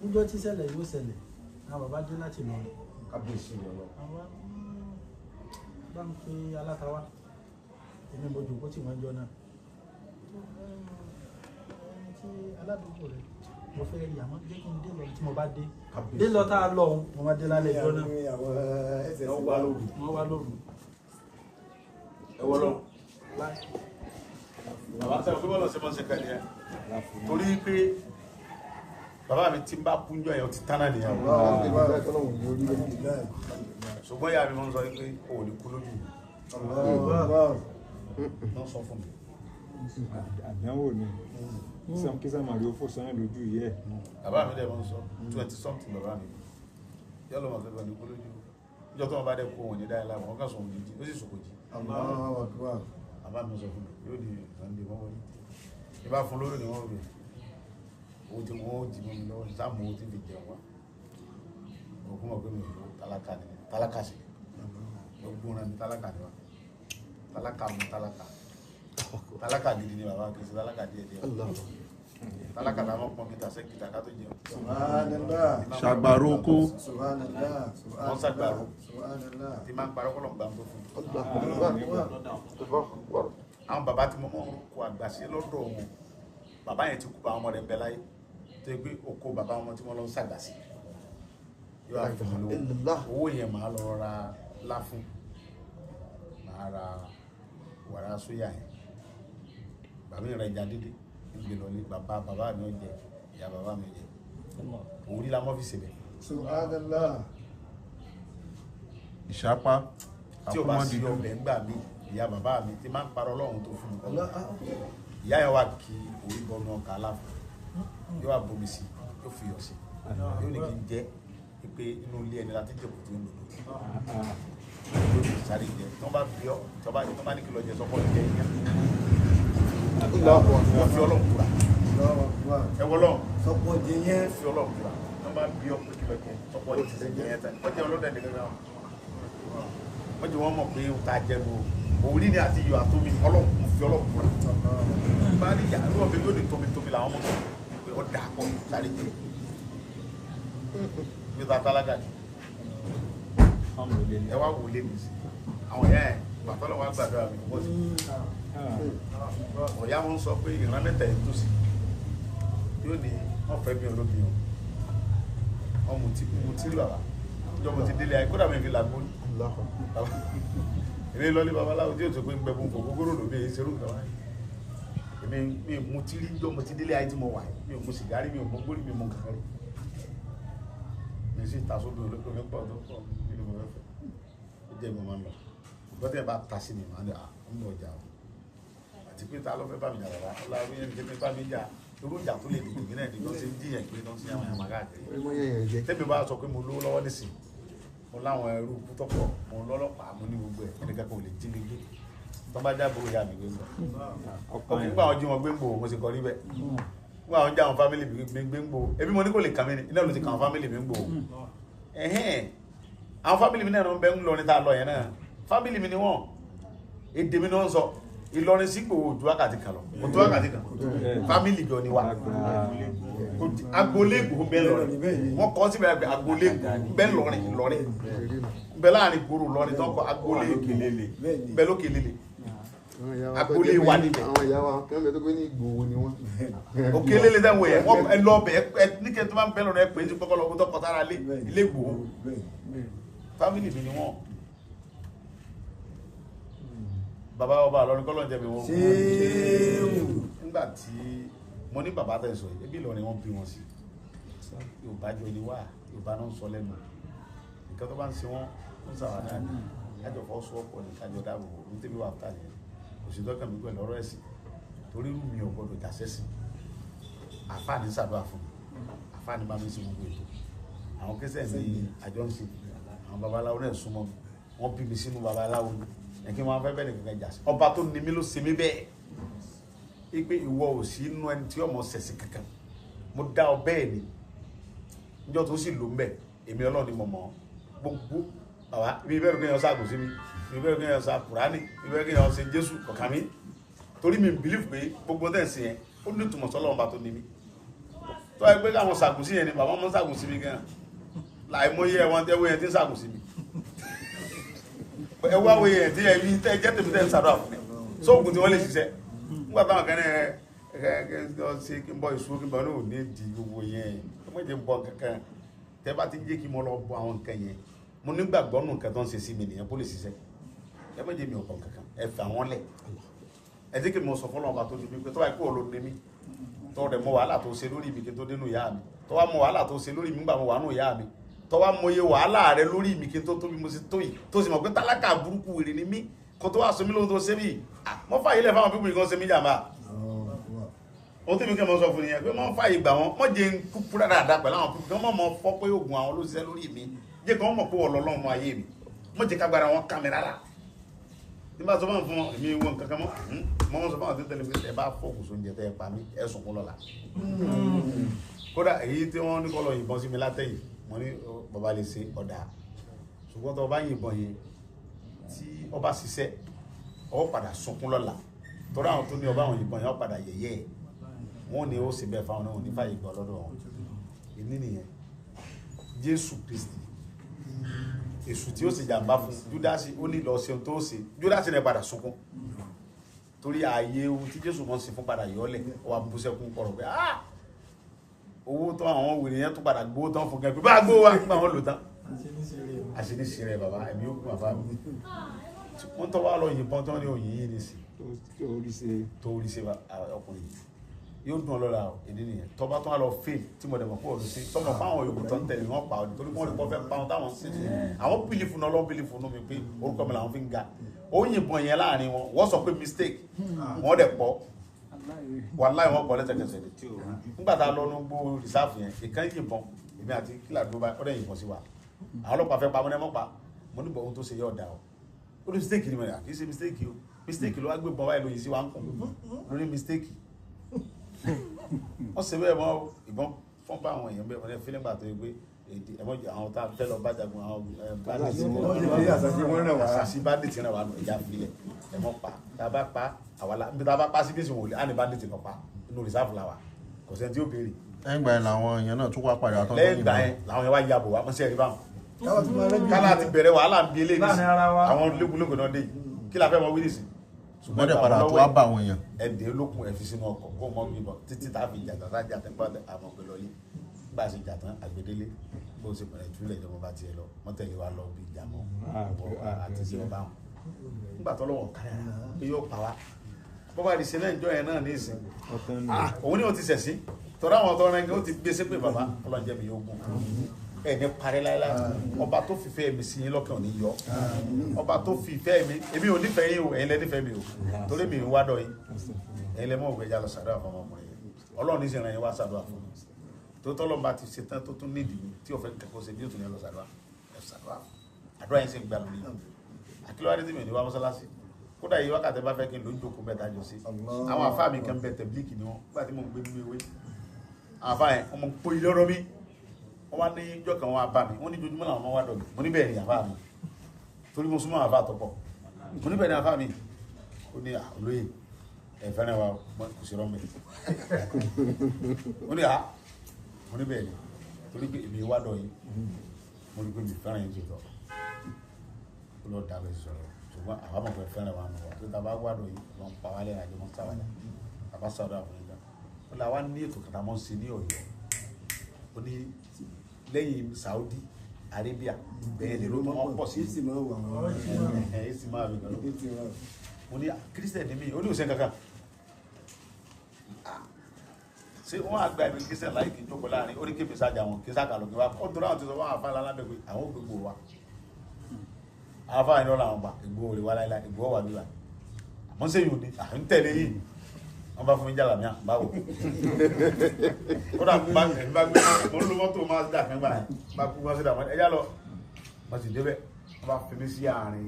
níjọ́ tí ṣẹlẹ̀ yóò ṣẹlẹ̀ àwọn bàbá dé láti lọ kábíyèsí rẹ lọ. àwọn bá ń pe alátawa èmi mo jòkó tí wọ́n jọ náà ẹni tí aládùúgbò rẹ mo fẹ́ rí àmọ́ jẹ́ kí n dé lọ tí mo bá dé lọ tá a lọ mo máa dé lálẹ́ ìjọ náà wọ́n wá lóru ẹwọ́ lọ bàbá tẹ́ ọ̀gbẹ́ bọ́lọ̀ sí mọ́ sí kẹ́lẹ̀ ẹ̀ torí pé bàbá mi ti ń bá kúnjọ ẹ̀ ti tánà nìyàwó ṣùgbọ́n ìyá mi mọ́ ń sọ pé o ò ní kú lójú wọ́n sọ fún mi àdánwò ni kí sàmàrí ó fò sánà lójú yẹ bàbá mi dẹ̀ mọ́ ń sọ 20 something bàbá mi yọ́ lọ́mọ fẹ́ bọ́ ní kú lójú ìjọ tó wọn bá dẹ̀ kó wọn ní dáìlá wọn kà sọ òun jíjí ó sì sòkò jí bàbá mi sọ fún mi yóò di Sunday mọ́wọ́ ní ìbá fún lórí ni wọ́n rẹ̀ owó tí wọ́n jí mọ́ mi lọ́wọ́ sáàmù owó tí fi jẹun wá òkú mọ̀ pé mi ò tálákà sí gbogbo rẹ̀ mi tálákà ni wá tálákà gidi ni bàbá kìí sí tálákà díẹ̀ díẹ̀ tálákà táwọn pọ̀ mítà sẹ́kìtà ká tó jẹun ṣàgbàrò oko wọ́n ṣàgbàrò tí máa ń parọ́ kọ́lọ̀ gbà tó fún àwọn bàbá tí mo mọ̀ kó àgbàṣe lọ́dọ̀ wọn bàbá yẹn ti kú bá ọmọ rẹ̀ bẹ láyé tó yẹ pé oko bàbá wọn tí wọ́n lọ ń ṣàgbàṣe yóò á fún mi lówó owó yẹn máa lọ ra láfún máa ra wàrà sóyà yẹn bàbá yẹn ra ẹja dídí nígbè lọ ní bàbá mi ò jẹ ìyá bàbá mi jẹ òwúrí la mọ́ fi ṣe bẹ̀. ìṣápá tí o bá sí ọbẹ̀ ńgbà mi ìyá bàbá mi ti máa ń parọ́ ọlọ́run tó fún mi ìyá yẹn wà kí orí bọ́nu ọkà aláfọ̀ yóò wà bomi sí yóò fi yọ̀ sí yóò ní kí n jẹ́ pé inú ilé ẹni láti jẹ́ kòtò ńlò lórí yóò sáré jẹ tí wọ́n bá bí ọ tí wọ́n bá ní kí lọ jẹ sọ́kọ́ jẹ ìyá wọ́n fi ọlọ́run kúra ẹ wọ́n lọ́run sọ́kọ́ jẹ yẹn fi ọlọ́run kúra tí wọ́n bá bí ọ pé kí lọ jẹ sọ́kọ́ jẹ yẹn tẹ̀ wọ́n jẹ́ ọlọ́dẹ nìkan náà wọ́n jẹ́ wọ́n mọ̀ pé ó ta jẹ́ lóò òwúrí ni àti iyọ̀ àtomi ọlọ́run fi ọlọ́run kúra bá ní ìyá ló wọ́n fi yóò ní tómi làwọn mọ̀ pé ó dà pọ̀ sáré jẹ bí ta tálákà ni ẹ wá wò lé mi sí àwọn yẹn bàtọ́lọ́ wa gbàdúrà mi wọ́n sí ọ̀yá wọn sọ pé ìran mẹ́ta yìí tó sí yóò ní wọ́n fẹ́ bí olóbi o wọ́n mo ti rí bàbá ìjọ mo ti délé ayé kódà mi fi làgbó ní èmi lọ́lé babaláwo tí yóò tó pé ń gbẹ fún kòkòrò lóbi èyí ṣerú nǹkan wáyé èmi mi mo ti rí ìjọ mo ti délé ayé tí mo wà mi ò mu sìgárì mi ò mu gbórí mi ò mu kankan rí mi sì ta sóbi olóbi pọ̀ tó pọ̀ nínú mo fẹ́ ó jẹ́ mi máa ń lọ gbọ́dọ̀ bá ta sí mi máa ń lọ ń lọ jà o àti pé ta ló fẹ́ bá mi jà rárá ọlọ́run yẹn ní pé bá mi jà irú ìjà tó lè dìde mí náà ni wọ́n ti ń jíyàn pé wọ́n ti yàn máa káàkiri tẹ́mi bá sọ pé mo lówó lọ́wọ́ nísìn mo láwọn ẹrú pútọ́pọ̀ mo lọ́lọ́pàá mo ní gbogbo ẹ̀ ẹnìkan kò lè jí mi gbé tó bá jábọ̀ ìyá mi gbé ń bọ̀ ọkùnrin nígbà wọn jí wọn gbé ń bò mo sì kọ́ níbẹ̀ nígbà wọn já àwọn fámìlì mi gbé ń bò ebi mo ní kò lè kà mí ni iná ló ti kà àwọn fámìlì mi ń bò àwọn fámìlì mi náà ń bẹ ń lọ ní ta lọ yẹn náà fámìlì mi ni wọn èdè mi náà ń sọ Ìlọrin sípò ojú wákàtí kan lọ ojú wákàtí kan fámìlì jọ ni wa agboolé Ìgbòho bẹ́ẹ̀ lọrin wọ́n kọ́ síbẹ̀ pé agboolé bẹ́ẹ̀ lọrin Ìlọrin bẹ́ẹ̀ láàrin gbòòrò lọrin tó ń kọ agboolé Òkèlélé bẹ́ẹ̀ l'Òkèlélé agboolé wa níbẹ̀ àwọn ìyá wa kẹ́lẹ́ tó gbé ní Ìgbòho ni wọ́n. Òkèlélé dáwọ̀ yẹn wọ́n ẹ lọ bẹ̀ ẹ níkẹ́ tó máa ń bẹ́ẹ̀ lọ́rọ̀ ẹ pé ní kọ́kọ́ lọ́kọ́ tó kọ́ sára ilé Ìgbòho fámìlì mi ni wọ́n. Bàbá ọba Ìlọrin kọ́lọ́ jẹ́ mi wọ́n nígbà tí mo ní bàbá tẹ̀ sọ ebi Ìlọrin wọ́n bí wọn sí Yorùbá jọ ni wá Yorùbá náà ń sọ lẹ́nu nǹkan tó bá ń ṣe wọ́n ń sàwádà ní kájọ fọ́ sọ ọ̀pọ̀ ní kájọ dáàbò bò ní tẹ́bí wà fúta yẹn òṣèlú ọkàn mi pẹ̀lú ọ̀rọ̀ ẹ̀sìn torí rú mi ò gbọdọ̀ jàṣẹ́ sí àfáàní sàdúrà fún mi àfáàní bá mi sí gbogbo ètò àwọn kẹsẹ̀ ní àjọ ń ṣe àwọn babaláwo náà súnmọ́ mi wọ́n bí mi sínú babaláwo ẹ̀kí wọn fẹ́ bẹ́ẹ̀ nìkan jà sí ọba tó ní mi ló ṣe mí bẹ́ẹ̀ ipe ìwọ ò sí inú ẹni tí ọmọ ṣẹ̀ṣẹ̀ kankan mo dá ọ bẹ́ẹ̀ ni níjọ́ tó sì lò ń bẹ̀ èmi Ọlọ́run ni mo mọ̀ gbogbo bàbá ibi bẹ́ẹ̀ kéèyàn ṣàgùn sí mi ibi bẹ́ẹ̀ kéèyàn ṣà Kùránì ibi bẹ́ẹ̀ kéèyàn ṣe Jésù kọ̀ọ̀kan mi torí mi bìlíf pé gbogbo tẹ̀sí yẹn ó ní ìtumọ̀ sọ́lọ́ ọba tó ní mi tó ẹ pé káwọn ṣàgùn sí yẹn ni bàbá mọ́ ṣàgùn sí mi gan láì mọ́yé ẹ̀wọ̀n tẹ́wọ́ yẹn tí ń ṣàgùn sí mi ẹwọ́ àwọn èèyàn tí ẹ̀mí tẹ́ jẹ́ tèmi tẹ́ ń sàdọ́ àfún ẹ̀ sóògùn tí wọ́n lè ṣiṣẹ́ nígbà táwọn kan náà ṣe kí n bọ́ ìṣúró kí n bọ́ ní òní di gbogbo yẹn mo jẹ́ bọ́ kankan tẹ́ bá ti jẹ́ kí mo lọ bọ́ àwọn nǹkan yẹn mo nígbàgbọ́ nù nǹkan tó ń ṣe sí mi nìyẹn bó lè ṣiṣẹ́ ẹ má jẹ́ mi ọ̀pọ̀ kankan ẹ fà wọ́n lẹ̀ ẹ jẹ́ kí mo sọ fọ́lọ́ ọba tó ní mi pé tó bá kú ọ̀lọ́ ní mi tó rẹ̀ mọ wàhálà tó ṣe lórí mi kí n tó dénú ìyá mi tó wá mọ wàhálà tó ṣe lórí mi nígbà mo wà nù ìyá mi tó wá mọ iye wàhálà rẹ lórí mi kí n tó tóbi mo sì tó yìí tó sì mọ̀ pé tálákà burúkú wèrè ni mí kó tó wá sọ mí lóhun tó ṣe mí mọ́ fàyè lẹ̀ fáwọn pípọ̀ nǹkan ṣe mí jàmbá ohun tí mi kẹ́ mọ́ sọ fún nìyẹn pé mọ́ fàyè gbà wọ́n mọ́ jẹ́ kúkú dáadáa pẹ̀lú àwọn pípọ̀ mọ́ mọ́ fọ́ pé oògùn àwọn ló ṣiṣẹ́ lórí mi jẹ́ kí wọ́n mọ̀ pé ọlọ́lọ́run mọ́ ayé mi mọ́ jẹ́ kágbára wọn ká mi rárá nígbà tó bá ń fún èmi wọn kankan mọ́ wọn sọ fún àwọn tó tẹ̀lé pé ẹ bá fọ́ọ̀kù sóúnjẹ tẹ́ ẹ pa mí ẹ sùn kún lọ́la kódà èyí tí wọ́n ní kọ́ lọ yìnbọn sí mi látẹ̀yìn mo ní bàbá lè ṣe ọ̀dà ṣùgbọ́n tó bá yìnbọn yẹn tí ọba ṣiṣẹ́ ọ padà sunkún lọ́la tọ́rọ àwọn tó ní ọba àwọn yìnbọn yẹn ọ padà yẹ̀yẹ́ ẹ̀ wọ́n ní ó sì bẹ́ẹ̀ fáwọn náà ní fàyè gbọ́ lọ́dọ̀ wọn ìní nìyẹn Jésù Kristi èṣù tí ó sì jàǹbá fún Júdásì ó ní lọ ṣeun tó ṣe Júdásì náà padà sunkún torí ààyè ohun tí Jésù mọ̀ sí fún padà yọ́lẹ̀ ó wà bú sẹ́kún kọ̀rọ̀ pé owó tó àwọn wèrè yẹn tó padà gbówó tán fún gẹ́gẹ́ bá gbówó wá nígbà wọn lò tán àṣíníṣẹ́ rẹ̀ bàbá ẹ̀mí ó kún àfá mi wọ́n tọ́ wá lọ yìnbọn tán ní òyìn yìí nìsí tó rí sí ọkùnrin yóò dùn ọlọ́la èdè nìyẹn tọ́ba tó wá lọ fail tí mo dẹ̀mọ̀ pé ọ̀dọ̀ sí tọ́mọ̀ fáwọn yòókù tó ń tẹ̀lé wọn pa ọ̀dọ̀ torí wọ́n lè kọ́ fẹ́ pa wọn táwọn sì sí àwọn bílífù náà lọ́wọ́ bílífù nú mi pé orúkọ mi làwọn fi ń ga ó yìnbọn yẹn láàrin wọn wọ́n sọ pé mistake wọ́n dẹ̀ pọ̀ wàláì wọn pọ̀ lẹ́sẹ̀kẹsẹ̀ nígbà tá a lọ ní gbó rìsáàfù yẹn ìkan yìnbọn èmi àti kílà dúró báyìí ọ̀dẹ̀ yìnbọn sí wa àwọn ọlọ́pàá fẹ́ pa mọ́ ẹmọ́ pa mo níbọ̀ ohun tó ṣe yọ̀ ọ̀dà ó ní mistake ni mo rà kì í ṣe mistake o mistake ló wá gbé bọ́ báyìí lóyìn sí wa ń kùn lórí mistake wọ́n ṣe bẹ́ẹ̀ mọ́ ìbọn fọ́n bá àwọn èèyàn bẹ́ẹ̀ wọ́n fi nígbà tó yẹ pé èdè ẹ̀mọ́jì àwọn tá a fẹ́ lọ bájagun àwọn àṣàṣì bandit náà wà nù ìjà filẹ̀ ẹ̀mọ́ pa tá a bá pa àwàlá níbi tá a bá pa sí bí ìsìn wòlé á ní bandit lọ pa inú reserve la wa kò sẹ́ni tí ó béèrè. lẹ́yìn ìgbà yẹn làwọn èèyàn náà tún wá padà àtọ́jú lẹ́yìn ìgbà yẹn làwọn yẹn wá yàbò wá mọ́sí ẹ̀rí báwọn kálá ti bẹ̀rẹ̀ wàhálà ń bí eléyìí àwọn lókùnlókùn náà dé yìí kí la fẹ́ mọ wíìlì sí ṣùgbọ́n dẹ̀ padà tó wá bá àwọn èèyàn. ẹ̀dẹ̀ olókun ẹ̀fi sínú ọkọ̀ kó mọ́ gbìbọn títí tá a fi jàtà tá a jàtà ń pàdé àmọ́ pé lọ́lé bá a ṣe jàtà àgbédélé bó ṣe bẹ̀rẹ̀ ìtúlẹ̀ ìjọba bá tiẹ̀ lọ mọ́tẹ̀lé wa lọ bí ìjàmọ́ àti sí ọba wọn. nígbà tó lọ́wọ́ káyà pé yóò pa wá bọ́bá àdìsẹ́ náà ìjọ yẹn náà ní ìsìn òun ni ó ti sẹ̀ sí tọ́ra àwọn ọ̀tọ́ rẹ̀ ó ti gbé sépè bàbá ọlọ́njẹ́ mi yóò gùn ẹni parí láíláí ọba tó fìfẹ́ mi sí yín lọ́kàn ní yọ ọba tó fìfẹ́ mi èmi ò nífẹ̀ẹ́ yín o ẹ̀yin lẹ nífẹ̀ẹ́ mi o torí mi ń wá dọ̀ yín ẹ̀yin lẹ mọ̀ òwe já lọ sàdúrà fún ọmọkùnrin yẹn ọlọ́run ní ìsìnrìn yín wá sàdúrà fún mi tó tọ́lọ́ bá ti ṣetán tó tún nídìí mi tí òfin kẹ́kọ̀ọ́ ṣe bí ó tún yẹ lọ sàdúrà àdúrà yín sì ń gbà lórí àkílówádé tí mi ò ní wá mọ́sálásí kódà yìí wákàtí bá fẹ́ kí n ló ń jókòó mẹ́ta jọ sí àwọn àfáà mi kan bẹ tẹ̀blíkì ni wọn nígbà tí mo ń gbé nínú ewé àwọn àfáà yẹn ọmọ pọ̀ ilé ọ̀rọ̀ mi wọ́n wá ní ìjọ kan wọ́n bá mi wọ́n ní jojúmọ́ làwọn wá dọ̀ mi mo ní bẹ́ẹ̀ ni àfáà mi torí mo súnmọ́ àfáà tọ́pọ̀ mo ní bẹ́ẹ̀ ni àfáà mi ó ní olóyè ẹ̀fẹ́ náà wa kò sí rọ́mẹ̀ ó ní mo ní bẹ́ẹ̀ ni torí pé èmi wá dọ̀ yìí mo rí pé mi fẹ́ràn yín jù lọ ó lọ dàbẹ̀ sọ̀rọ̀ ṣùgbọ́n àwọn ọmọ pẹ̀ fẹ́ràn wa nù wá tó tàbá wá dọ̀ yìí wọ́n pa wálé àjọ mọ́ sáwàdà tàbá sọ̀rọ̀ àwọn ìgbà ó là wá ní ètò kàtà mọ́ sí ní Ọ̀yọ́ ó ní lẹ́yìn Saudi Arabia bẹ́ẹ̀ lè ló tó wọ́n pọ̀ sí èsì máa wà wọn. èsì máa rí gan mo ní Christian ní mi ó ní òsèǹ kankan ṣé wọn àgbà ìbí Christian láì kí n jókòó láàrin ó ní kébì sájà wọn kí sáka lọ kí wá ó dúró àwọn ti sọ fún àwọn afáàlà alábẹ́gbẹ́ àwọn ògbégbò wa àwọn afáàlà ní ọ̀là àwọn gbà ìgbò òrè wa láìláì ìgbò wà níwà àmọ́ sẹ́yìn òní à ń tẹ̀lé yìí wọ́n bá fún mi jàlá mi à báwo kódà bá gbé mo ń lo mọ́tò máa dà fún gbà bá kú wọ́n sí dà wọ́n ẹ̀yà lọ wọ́n sì débẹ̀ wọ́n bá fi mí sí àárín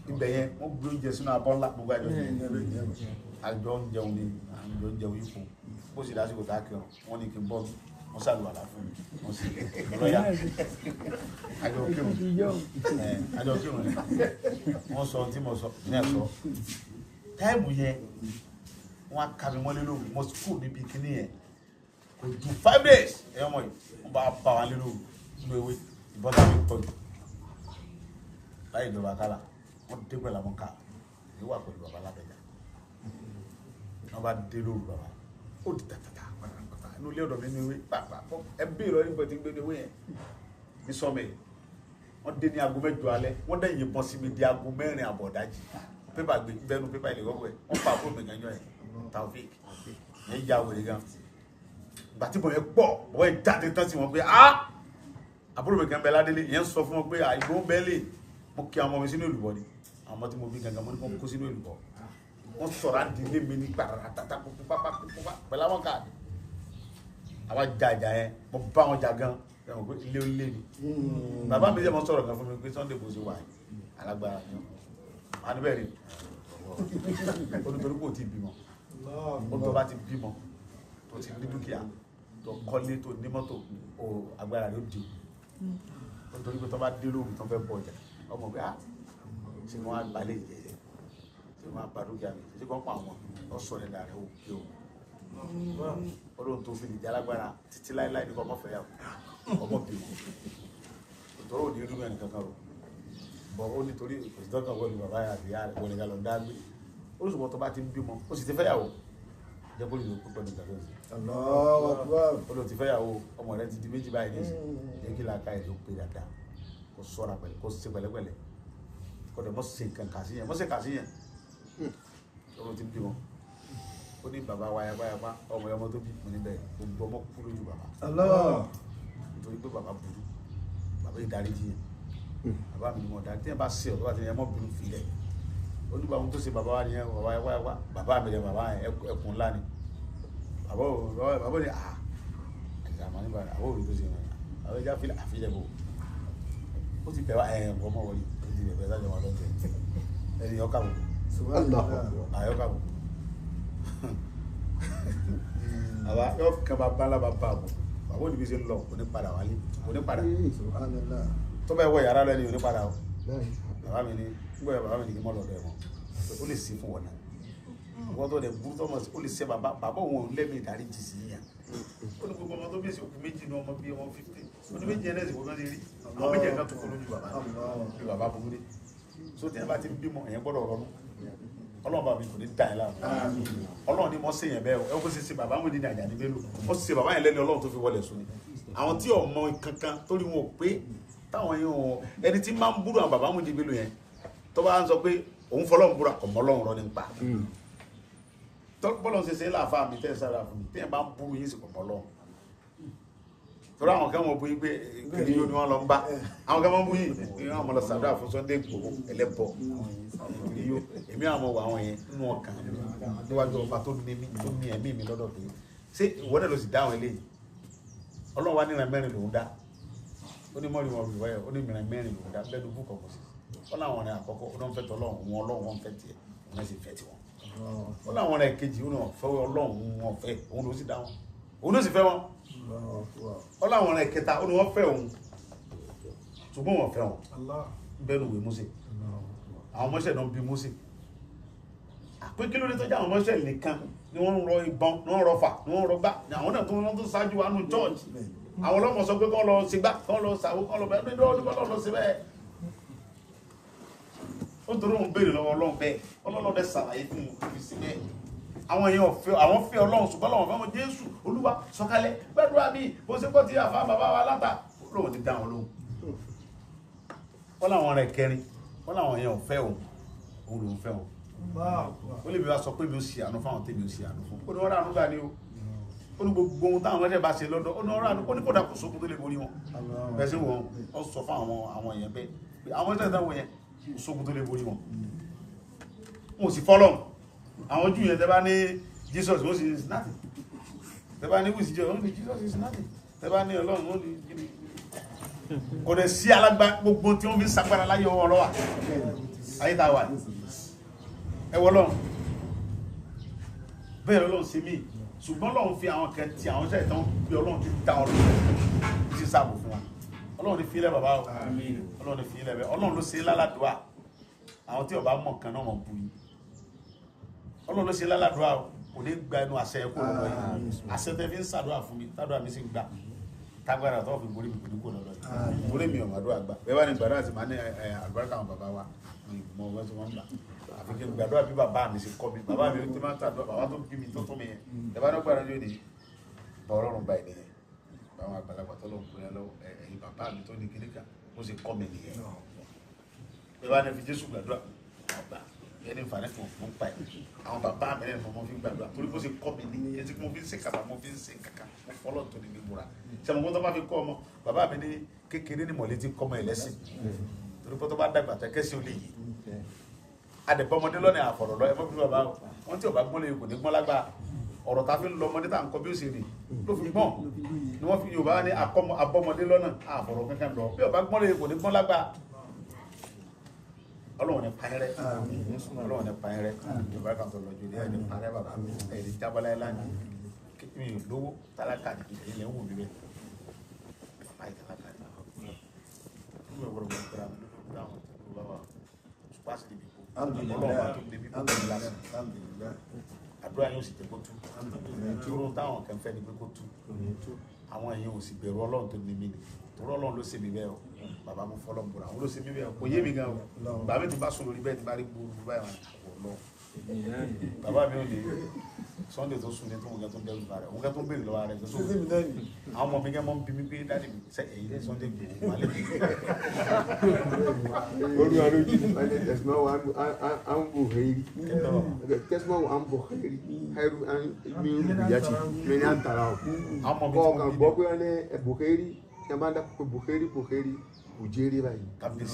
ibẹ̀ yẹn wọ́n gbé oúnjẹ sínú abọ́ ńlá gbogbo àjọ ń jẹun ní àjọ ń jẹun ipò bó sì lásìkò tá a kí wọn ní kí n bọ́ wọn ṣàlùwàlá fún mi wọn sì lọ́yà àjọ kírun ni wọ́n sọ tí mo sọ ní ẹ̀sọ́ táìmù yẹn wọ́n á kà mí mọ́lé lóru mo skul níbi kíní yẹn kò ju 5 days ẹ̀yọ́ mọ̀ yìí wọ́n bá bá wa lé lóru nínú ewé ìbọn tá a fi tọ́jú láyé ìjọba kálá wọ́n dé pẹ̀lú àwọn ká èyí wà pẹ̀lú bàbá lábẹ́jà wọ́n bá dé lóru bàbá ó di tàtàtà pàtàkì inú ilé ọ̀dọ̀ mi ní ewé pàpà ẹbí ìrọ̀ nígbà tí ń gbé ní ewé yẹn ní sọ́mẹ̀ wọ́n dé ní aago mẹ́jọ alẹ́ wọ́n dẹ̀ yìnbọn sí mi di aago 4 àbọ̀ dájì pépà gbé bẹ́nu pépà ilé wọ́pẹ́ wọ́n pa àbúrò mi ganjọ́ yẹn Taofik yẹn ya wèrè gan ìgbà tí mo yẹ pọ̀ wọ́n yẹ jáde tán sí wọn pé àbúrò mi kan bẹ ládélé yẹn sọ fún wọn pé ìgbó bẹ́ẹ̀ lè mo kí àwọn ọmọ mi sínú olùbọ ni àwọn ọmọ tí mo bí gangan mo ní kó kó sínú olùbọ wọn sọ̀rọ̀ àdìlé mi ní gbàrà tata pupa pẹ̀lú àwọn káàdì àwọn jàjà yẹn mo bá wọn jà gan ẹwọn pé ilé olé ni bàbá mi sẹ mo sọ̀rọ̀ gan fún mi pé Sunday bó ṣe wà yìí alágbára ni wọn ní bẹ́ẹ̀ ni olùtorí kò tí ì bímọ olùtọ́ bá ti bímọ tó ti ní dúkìá tó kọ́lé tó ní mọ́tò agbára rẹ̀ ó di olùtorí pé tó bá dé lóru tó fẹ́ bọ̀ ọjà ọmọ pé ṣe wọn àgbálẹ̀ ìjẹyẹ ṣe wọn àgbàdúgbà mi ṣe kọ́ pa àwọn ọ̀sọ̀ rẹ̀ dàrẹ́ òkè o ọlọ́run tó fi nìjà lágbára títí láíláí ní kọ́ ọmọ fẹ́ yà ọmọ bí o ìtọ́rọ̀ òní irú mẹ́rin kankan o bọ̀ ó nítorí òṣìṣẹ́ kan wọlé bàbá àti ìyá rẹ̀ wọlé galọ̀ dágbé ó sì wọ́n tó bá ti ń bímọ ó sì ti fẹ́ yàwó jẹ́ bó lè lò púpọ̀ nígbà tó ń sè ó ti fẹ́ yàwó ọmọ rẹ̀ ti di méjì báyìí ní jẹ́ kí làákà ẹ̀ ló pé dáadáa kó ṣọ́ra pẹ̀lẹ́ kó ṣe pẹ̀lẹ́pẹ̀lẹ́ kó dẹ̀ mọ́ ṣe nǹkan kà sí yẹn mọ́ ṣe kà sí yẹn ọ̀rọ̀ ti bí wọn ó ní bàbá wa yapa ọmọ ọmọ tó bí mo níbẹ̀ gbogbo ọmọ kú lójú bàbá nítorí pé bàbá burú bàbá ìdáríjì yẹn bàbá mi ni mo dárí tí yẹn bá ṣe ọ̀dọ́ àti yẹn mọ́ bínú filẹ̀ ó ní bàbá tó ṣe bàbá wa nìyẹn bàbá yapa bàbá mi lẹ bàbá ẹkùn ńlá ni bàbá ni àmọ́ nígbà àwọn òbí tó ṣe yẹn àwọn ìjà àfilẹ̀ bò ó ti bẹ̀rẹ̀ ẹ̀yìn ọmọ wọlé ó ti bẹ̀rẹ̀ sájọ wọn lọ́tẹ̀ ẹni ọkà bò àyọkà bò àwa yọ kẹba bala bá bá bò bàbá òní bí ṣe ń lọ kò ní padà wálé kò ní padà tó bá wọ yàrá lẹ́ni ò ní padà o bàbá mi ní gbọ́dọ̀ bàbá mi ní kí mọ́ lọ́dọ̀ ẹ̀ mọ́ ó lè sí fún wọn náà wọ́n tó dẹ̀ burú tó mọ̀ sí ó lè ṣe bàbá òun ò lẹ́mìí ìdáríjì sí yíyà ó ní gbogbo ọmọ tó bí èsì òkú méjì ní ọmọ bí ọmọ 50 ó ní méjì ẹlẹ́sìn wọ́n ti rí àwọn méjì ẹ̀ka tó kọ́ lójú bàbá bí bàbá burú dé so tí ẹ bá ti ń bímọ ẹ̀yẹn gbọ́dọ̀ rọrùn ọlọ́run bàbá mi kò ní dá ẹ láàmú ọlọ́run ni mo ṣe yẹn bẹ́ẹ̀ ẹ kó ṣe bàbá wọn ní ní àjà ní bẹ́ẹ̀ lò ó ṣe bàbá yẹn lẹ́ni ọlọ́run tó fi wọlé sùn ni àwọn tí ọmọ kankan tó rí wọn ò pé táwọn yẹn ò ẹni tí máa ń búrò àwọn bàbá wọn ní bẹ́ẹ̀ lò yẹn tó bá ń sọ pé òun fọlọ́run búra ọmọ ọlọ́run rọ nípa bọ́lọ̀ ṣe ṣe láàfáà mi tẹ́ sára fún mi tẹ́yìn bá ń búrú yín sí ọmọ ọlọ́run torí àwọn kan wọ́n bú yín pé kìrì yóò ní wọ́n lọ ń bá àwọn kan wọ́n bú yín ní wọ́n mọ̀ lọ sàdúrà fún Sunday Igboho ẹlẹ́bọ̀ kìrì yóò èmi àwọn ọmọ àwọn yẹn nínú ọkàn níwájú ọba tó ní ẹ̀mí mi lọ́dọ̀ pé ṣé ìwọ náà ló sì dáhùn eléyìí ọlọ́run wa ní ìran mẹ́rin lòún dá ó ní mọ́rin wọn rìwáyà ó ní ìran mẹ́rin lòún dá bẹ́ẹ̀ ló bú kọ̀ọ̀kan sí ó láwọn ọ̀rẹ́ àkọ́kọ́ ó náà fẹ́ tọ́ ọlọ́run wọn fẹ́ tiẹ̀ wọn sì fẹ́ tiwọn ó láwọn ọ̀rẹ́ kejì ó náà fẹ́ ọlọ́run wọn fẹ́ òun ló sì dá wọn òun ló sì fẹ́ wọn ó láwọn ọ̀rẹ́ kẹta ó ní wọ́n fẹ́ òun ṣùgbọ́n wọn fẹ́ wọn bẹ́ẹ̀ ló wé Mósè àwọn ọmọọṣẹ́ náà bí Mósè pé kí ló dé tó jẹ́ àwọn ọmọọṣẹ́ nìkan ni wọ́n ń rọ ìbọn ni wọ́n ń rọfà ni wọ́n ń rọgbà àwọn náà tó wọ́n tó ṣáájú wa nù church àwọn ọlọ́mọ sọ pé kọ́ lọ sí gbá kọ́ lọ sàwó kọ́ lọ bẹ́ẹ̀ kọ́ lọ sí bẹ́ẹ̀ ó torí òun béèrè lọ́wọ́ ọlọ́run bẹ́ẹ̀ ọlọ́run dẹ̀ ṣàlàyé fún un fi sí bẹ́ẹ̀ àwọn èèyàn àwọn fẹ́ ọlọ́run ṣùgbọ́n lọ́wọ́ fẹ́ mọ jésù olúwa sọ̀kalẹ̀ gbàdúrà bíi bó ṣe kọ́ ti àfa bàbá wa látà lóun ti dá wọn lóhùn wọ́n làwọn rẹ̀ kẹrin wọ́n làwọn èèyàn fẹ́ òun lòun fẹ́ òun ó lè bí wá sọ pé mi ò ṣe àánú fáwọn tèmi ò ṣe àánú fún ó ní wọ́n rà àánú gbà ní o ó ní gbogbo ohun táwọn ọmọdé bá ṣe lọ́dọ̀ ó ní wọ́n rà àánú ó ní kódà kò sókun tó lè borí wọn bẹ́ẹ̀ sí wọn ó sọ fún àwọn èèyàn bẹ́ẹ̀ pé àwọn ọmọdé táwọn yẹn kò sókun tó lè borí wọn wọn ò sì fọ́lọ́run àwọn Júù yẹn tẹ́ bá ní Jesus ó sì is nothing tẹ́ bá ní wíìsì jẹ́ ó ní Jesus is nothing tẹ́ bá ní Ọlọ́run ó ní kíni kò dẹ̀ sí alágbá gbogbo tí wọ́n fi sagbára láyé ọwọ́ ọlọ́wà ayé tá a wà ẹwọ́ Ọlọ́run bẹ́ẹ̀ Ọlọ́run sí mí ṣùgbọ́n Ọlọ́run fi àwọn kan tí àwọn ṣẹ̀tàn bí Ọlọ́run ti dá Ọlọ́run ti sáàbò fún wa Ọlọ́run ti fi ilẹ̀ bàbá Ọlọ́run ti fi ilẹ̀ bẹ́ẹ̀ Ọlọ́run ló ṣe lálàdúà àwọn tí ó bá mọ̀ kan náà mọ̀ bú yìí Ọlọ́run ló ṣe lálàdúà kò ní gba ẹnu àṣẹ ẹ̀kọ́ lọ́dọ̀ yìí àṣẹ tẹ́ fi ń ṣàdúrà fún mi tádùá mi sì ń gbà tágbára tó fi borí mi kò ní kò lọ́dọ̀ yìí borí mi ọ̀mọ̀dọ́ àgbà bẹ́ẹ̀ bá ní gbàdúrà sí máa ní àlùbáríkà àwọn bàbá wa mọ̀ wọ́n tí wọ́n ń gbà àfi kí n gbàdúrà bí bàbá mi ṣe kọ́ mi bàbá mi ti máa ń tàdúrà bàbá tó bí mi tó tún mi yẹn ẹ bá ní gbàdúrà yóò ní bá Ọlọ́run bá ẹ̀ nìyẹn báwọn àgbàlagbà tó lọ kúrẹ́ lọ ẹ̀yìn bàbá mi tó ní kíníkà ó sì kọ́ mi nìyẹn ẹ bá ní fi Jésù gbàdúrà ọgbà ẹni nfààní kan fún pa ẹ àwọn bàbá mi lẹ́nu mo fi ń gbàdúrà torí bó ṣe kọ́ mi ní ẹtí mo fi ń ṣe kàkà mo fi ń ṣe kàkà mo fọlọ́ tó ní mi múra ṣàmùkú tó bá fi kọ́ ọmọ bàbá mi ní kékeré ní mọ̀lẹ́ ti kọ́ ọmọ ẹlẹ́sìn torí pé tó bá dàgbà tẹ́ kẹ́sì ó lè yí adẹ̀bọ́mọdé lọ́nà àfọ̀rọ̀ lọ ẹ mọ́ fi bàbá wọn tí ò bá gbọ́n lè kò ní gbọ́n lágbà ọ̀rọ̀ ta fi ń lọ ọmọdé tá à ń kọ́ bí ó ṣe rè ló fi gbọ́n ni wọ́n fi Yorùbá ní abọ́mọdé lọ́nà àfọ̀rọ̀ kankan lọ bí ò bá gbọ́n lè kò ní gbọ́n lágbà Ọlọ́run ní pààrẹ Ọlọ́run ní pààrẹ Yorùbá kan tó lọ́jọ́ ní ẹni pààrẹ bàbá ẹni jábọ́lá ẹ̀ lánàá mi ò lówó tálákà nìkan ilẹ̀ ń wò mí bẹ́ẹ̀ bàbá yìí tálákà ní mi ò gbọ́dọ̀ gbọ́dọ̀ gbọ́dọ̀ gbọ́dọ̀ àwọn tó bá wà ṣùgbọ́n àti ibi kò Ọlọ́run bá tó débi kò tó lásán àdúrà yóò sì jẹ́ kó tú dúró táwọn kan fẹ́ ni pé kó tú àwọn èèyàn ò sì bẹ̀rù Ọlọ́run tó ní mí ni torí Ọlọ́run ló ṣe mí bẹ́ẹ̀ o bàbá mo fọlọ́ ń bọ̀rọ̀ àwọn ló ṣe mí bẹ́ẹ̀ o kò yé mi gan o bàbá mi ti bá sùn lórí bẹ́ẹ̀ ti bá rí gbogbo báyìí wọn lọ bàbá mi ò lè Sunday tó sùn ní tó ń gẹ́ tó ń dẹ́rù bá rẹ̀ òun gẹ́ tó ń béèrè lọ́wọ́ rẹ̀ tó sùn àwọn ọmọ mi gẹ́ mọ́ ń bí mi pé dáàdì mi sẹ́ èyí ní Sunday gbòó wà lẹ́yìn. Orí wa lójú tẹ̀símọ́ wa ń bò hẹ́rí tẹ̀símọ́ wa ń bò hẹ́rí hẹ́rú mi ń bìyàtì mi ní à ń tara o kọ́ ọ̀kan gbọ́ pé wọ́n ní bòhẹ́rí kí a máa dá pé bòhẹ́rí bòjẹ́rí báyìí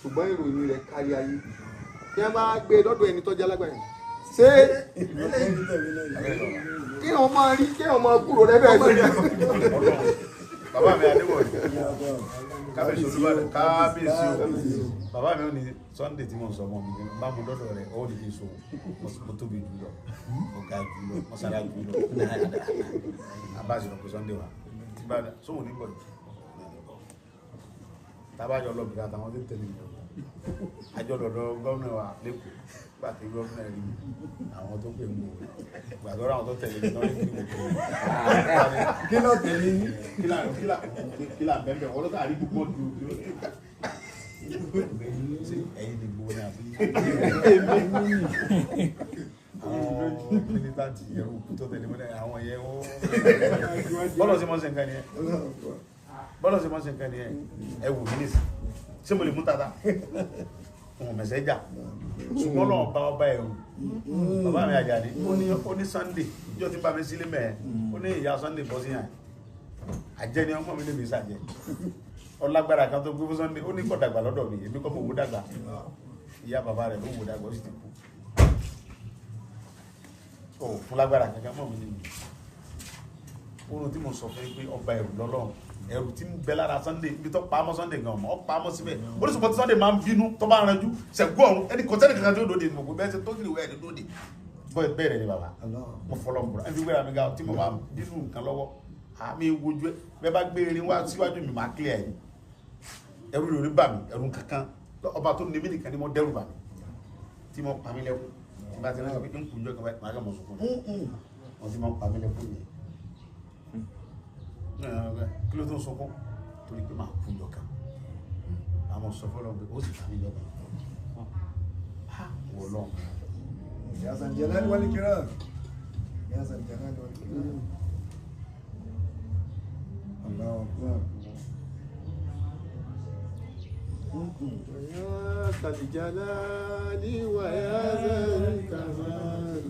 ṣùgbọ́n ìròyìn rẹ̀ kárí ayé kí a máa gbé lọ́dọ̀ ẹni tọ́jú alágbàáyé ṣé kí wọ́n máa rí kí wọ́n máa kúrò lẹ́bẹ̀ẹ́ sí bàbá mi adéwọ̀ kábíyèsí olúbàdàn kábíyèsí o bàbá mi ò ní Sunday tí mo sọ ọmọ mi bá mo lọ́dọ̀ rẹ̀ ó ní kí n so mo tóbi jù lọ mo ga jù lọ mo sára jù lọ abáṣe lọ pé Sunday wa tí bá sóhun ní gbọ̀dọ̀ tábàjọ lọ́bìnrin àtàwọn tó tẹ̀lé mi àjọ lọ́dọ̀ gómìnà wa lẹ́kọ̀ọ́ gbàtí gómìnà rí àwọn tó pè mú gbàdọ́rọ̀ àwọn tó tẹ̀lé mi náà ní kí kí ló tẹ̀lé ní kí là bẹ́ẹ̀ wọ́n ló tà rí gbogbo dúró ẹ̀yìn ni gbogbo náà bí àwọn mílítàntì ẹ̀rù tó tẹ̀lé mi náà àwọn yẹn ó bọ́lọ̀ sí mọ́ sí nǹkan ni ẹ bọ́lọ̀ sí mọ́ sí nǹkan ni ẹ wù mí nìsí ṣé mo lè mú tata wọn mẹsẹ̀ jà ṣùgbọ́n lọ́wọ́ bá ọba ẹ̀rù bàbá mi Àjàdí ó ní Sunday ìjọ tí bá mi sílé mẹ́ẹ̀ ó ní ìyá Sunday bọ́ sí yàn àjẹ́ ni ọmọ mi lè mi sàjẹ́ ọlágbára kan tó gbé fún Sunday ó ní kọ̀ dàgbà lọ́dọ̀ mi èmi kọ́ mo wó dàgbà ìyá bàbá rẹ̀ ló wó dàgbà ó sì ti kú ó fún lágbára kankan mọ́ mi ní mi oorun tí mo sọ fún yín pé ọba ẹ̀rù lọ́lọ́run ẹ̀rù tí ń bẹ lára Sunday ibi tó pamọ́ Sunday gan ọmọ ọ pamọ́ síbẹ̀ oríṣiríṣi Sunday máa ń bínú tó bá ń ranjú ṣẹ̀gbọ́ ọ̀run ẹni kọ́sẹ́nì kankan tó dòde nìmọ̀ bẹ́ẹ̀ ṣe tó kiri wẹ́ẹ̀ ní dòde bẹ́ẹ̀ rẹ̀ ni bàbá mo fọlọ́ ń bùrọ̀ ẹni wẹ́rẹ́ mi ga tí mo máa bínú nǹkan lọ́wọ́ àmì wojú ẹ bẹ́ẹ̀ bá gbé erin wá síwájú mi máa clear ẹ̀ ẹ̀rù lórí bà mí ẹ̀rù kankan ọba tó ní mí nìkan ni mo dẹ́rù bà mí tí mo pa mí lẹ́kùn bá ti rẹ́ pé ń kùnjọ́ kan báyìí máa kà mọ̀ sọ fún mi wọ́n ti máa ń pa mí lẹ́kùn yẹn kí ló tó ń sọkún torí pé máa kùnjọ́ kan àmọ́ sọ fún ọlọ́run pé ó sì fà mí lọ́kàn wọ́n lọ́run. يا ذا الجلال والإكرام يا ذا الجلال والإكرام الله أكبر يا ذا الجلال ويا ذا الكمال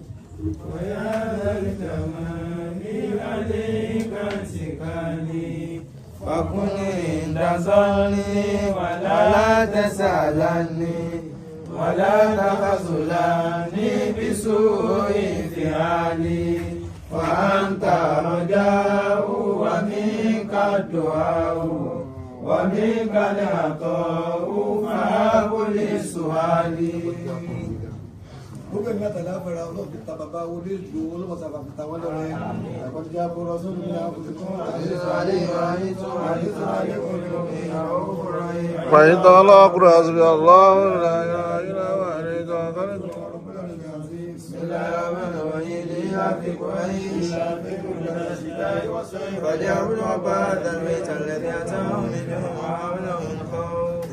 ويا ذا الكمال عليك انتقالي فكن عند ظني ولا تسألني ولا تخذلني بسوء فعلي وأنت رجاء ومنك الدعاء ومنك العطاء فهب لي سؤالي. gbogbo ẹ̀mí àtàláfẹ́ra ọlọ́run ti ta bàbá orí ìlú olómọ̀sáfà fi ta wọ́n lọ́rẹ́ àkọ́jà bọ́rọ̀ sórí ní àbùkù tó wà ní ìsọ̀rọ̀ ìrọ̀lẹ́ tó wà ní ìsọ̀rọ̀ ìrọ̀lẹ́ فإن طلقوا حسبي الله لا إله إلا هو عليه توكلت. بسم الله الرحمن الرحيم ليعفك وإن فليعبدوا رب هذا البيت الذي أتاهم من جوع وآمنهم من خوف.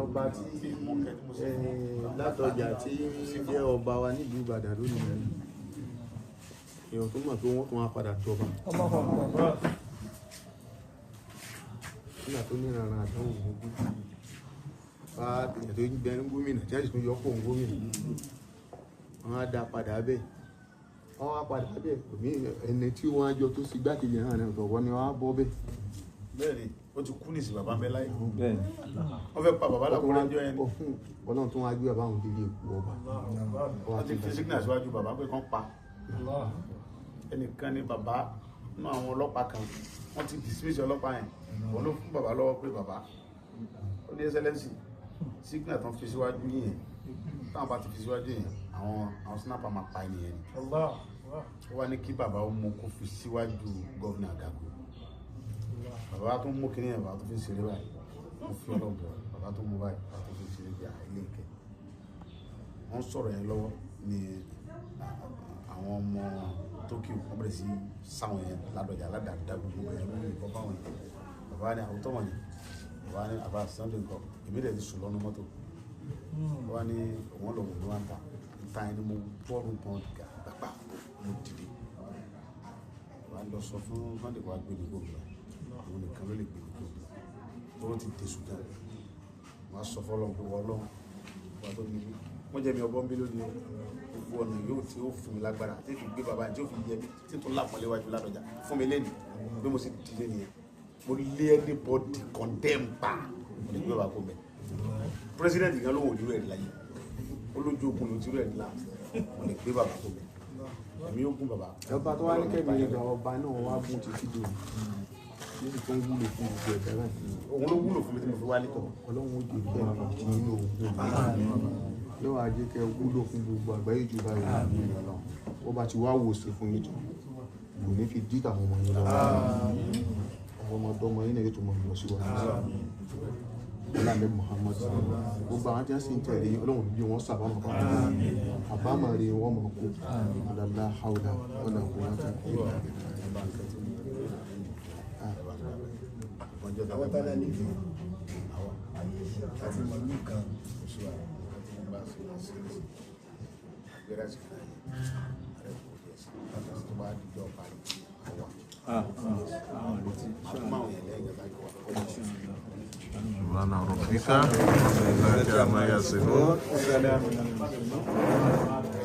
ọba tí Ládọjà tí jẹ́ ọba wa nílùú Ìbàdàn lónìí èèyàn tó mọ̀ pé wọ́n tún wá padà jọba nígbà tó ní ìrànà àdánwò gbogbo bá èèyàn tó gbẹ ní gómìnà tí a sì tún yọ pọ̀ gómìnà wọ́n á dá padà bẹ́ẹ̀ wọ́n á padà bẹ́ẹ̀ pẹ̀lú ẹni tí wọ́n á jọ tó sì gbákejì náà ní ọ̀tọ̀ ni wọ́n á bọ́ bẹ́ẹ̀. bẹ́ẹ̀ni ó ti kú nísì bàbá ń bẹ láyé wọ́n fẹ́ pa bàbá lákùnrin ẹjọ́ ẹni Ọlọ́run tó wá gbé bàbá àwọn délé èkó ọba wọ́n ti fi sígínà síwájú bàbá pé kán pa ẹnìkan ní bàbá náà àwọn ọlọ́pàá kan wọ́n ti dismiss ọlọ́pàá yẹn wọ́n ló fún bàbá lọ́wọ́ pé bàbá ó ní ẹsẹlẹ́sì sígínà tán fi síwájú yẹn táwọn bá ti fi síwájú yẹn àwọn snapper máa pa ènìyàn ni ó wá ní kí bàbá ó mú kó fi síwájú gọ́vnà Àgàgù bàbá tó mú kí ní ẹ̀ bàbá tó fi ń ṣeré báyìí wọ́n fi ọlọ́gbọ̀ bàbá tó mú báyìí bàbá tó fi ń ṣeré bí ilé ìkẹ́ wọ́n sọ̀rọ̀ yẹn lọ́wọ́ ní àwọn ọmọ Tókíò wọ́n bẹ̀rẹ̀ sí sáwọn yẹn Ládọjà aládàáda gbogbo ẹ̀ lórí ìkọ́ báwọn yẹn bàbá ní àwùtọ́ wọn yẹn bàbá ní àbá Sunday nǹkan èmi dẹ̀ ti sùn lọ́nu mọ́tò bàbá ní òun lòun ní wọ́n ta ẹni mo bọ́ọ̀lù pọ́n gbàgbà mo dìde bàbá lọ sọ fún Sunday wàá gbé mi gbogbo òun nìkan ló lè gbé mi gbogbo tó ti tẹ̀sùn gan wọ́n á sọ fọ́lọ́ pé wọ́n lọ́wọ́ wọ́n tó ní wọ́n jẹ́ mi ọgbọ́n bí lónìí gbogbo ọ̀nà yóò tí ó fún mi lágbára tí fi gbé bàbá tí ó fi yẹ mi tí tó lápọ̀lé wájú Ládọjà fún mi lẹ́nu bí mo sì dìde nìyẹn mo lé anybody condemn pa mo lè gbé bàbá kó mẹ́ president gan ló wò ní rẹ̀ láyé olójú ogun ló ti rẹ̀ ní láti mo lè gbé bàbá kó mẹ́ ẹ̀mí ó gún bàbá. ọba tó wá ní kẹ́mi ìgbà ọba náà wá gún títí dò ní tó ń wúlò fún gbogbo ẹ̀dá náà. òun ló wúlò fún mi tí mo fi wá nítọ̀. Ọlọ́run ó dé kẹ́ ẹ̀ kí nínú òun yóò wá jẹ́ kẹ́ wúlò fún gbogbo àgbáyé jù báyìí ó bá ti wá wòsàn fún yín tó kò ní fi dí àwọn ọmọ yín lọ́wọ́ àwọn ọmọdọ́mọ yín náà yóò tó mọ̀ lọ síwájú ọlọ́mọ Muhammad gbogbo àwọn tí wọ́n sì ń tẹ̀lé Ọlọ́run bí wọ́n sàbámọ̀ kan àbámọ̀ rí wọ́n mọ̀ kó ọ̀làlá haúlà ọ̀là kó wọ́n ti kó àwọn tánà níbi àti mọ̀lú kan oṣù àti mọ̀ bá ṣe ṣe gbéra sí tó bá dìjọ parí سبحان ربك رب العزة عما يصفون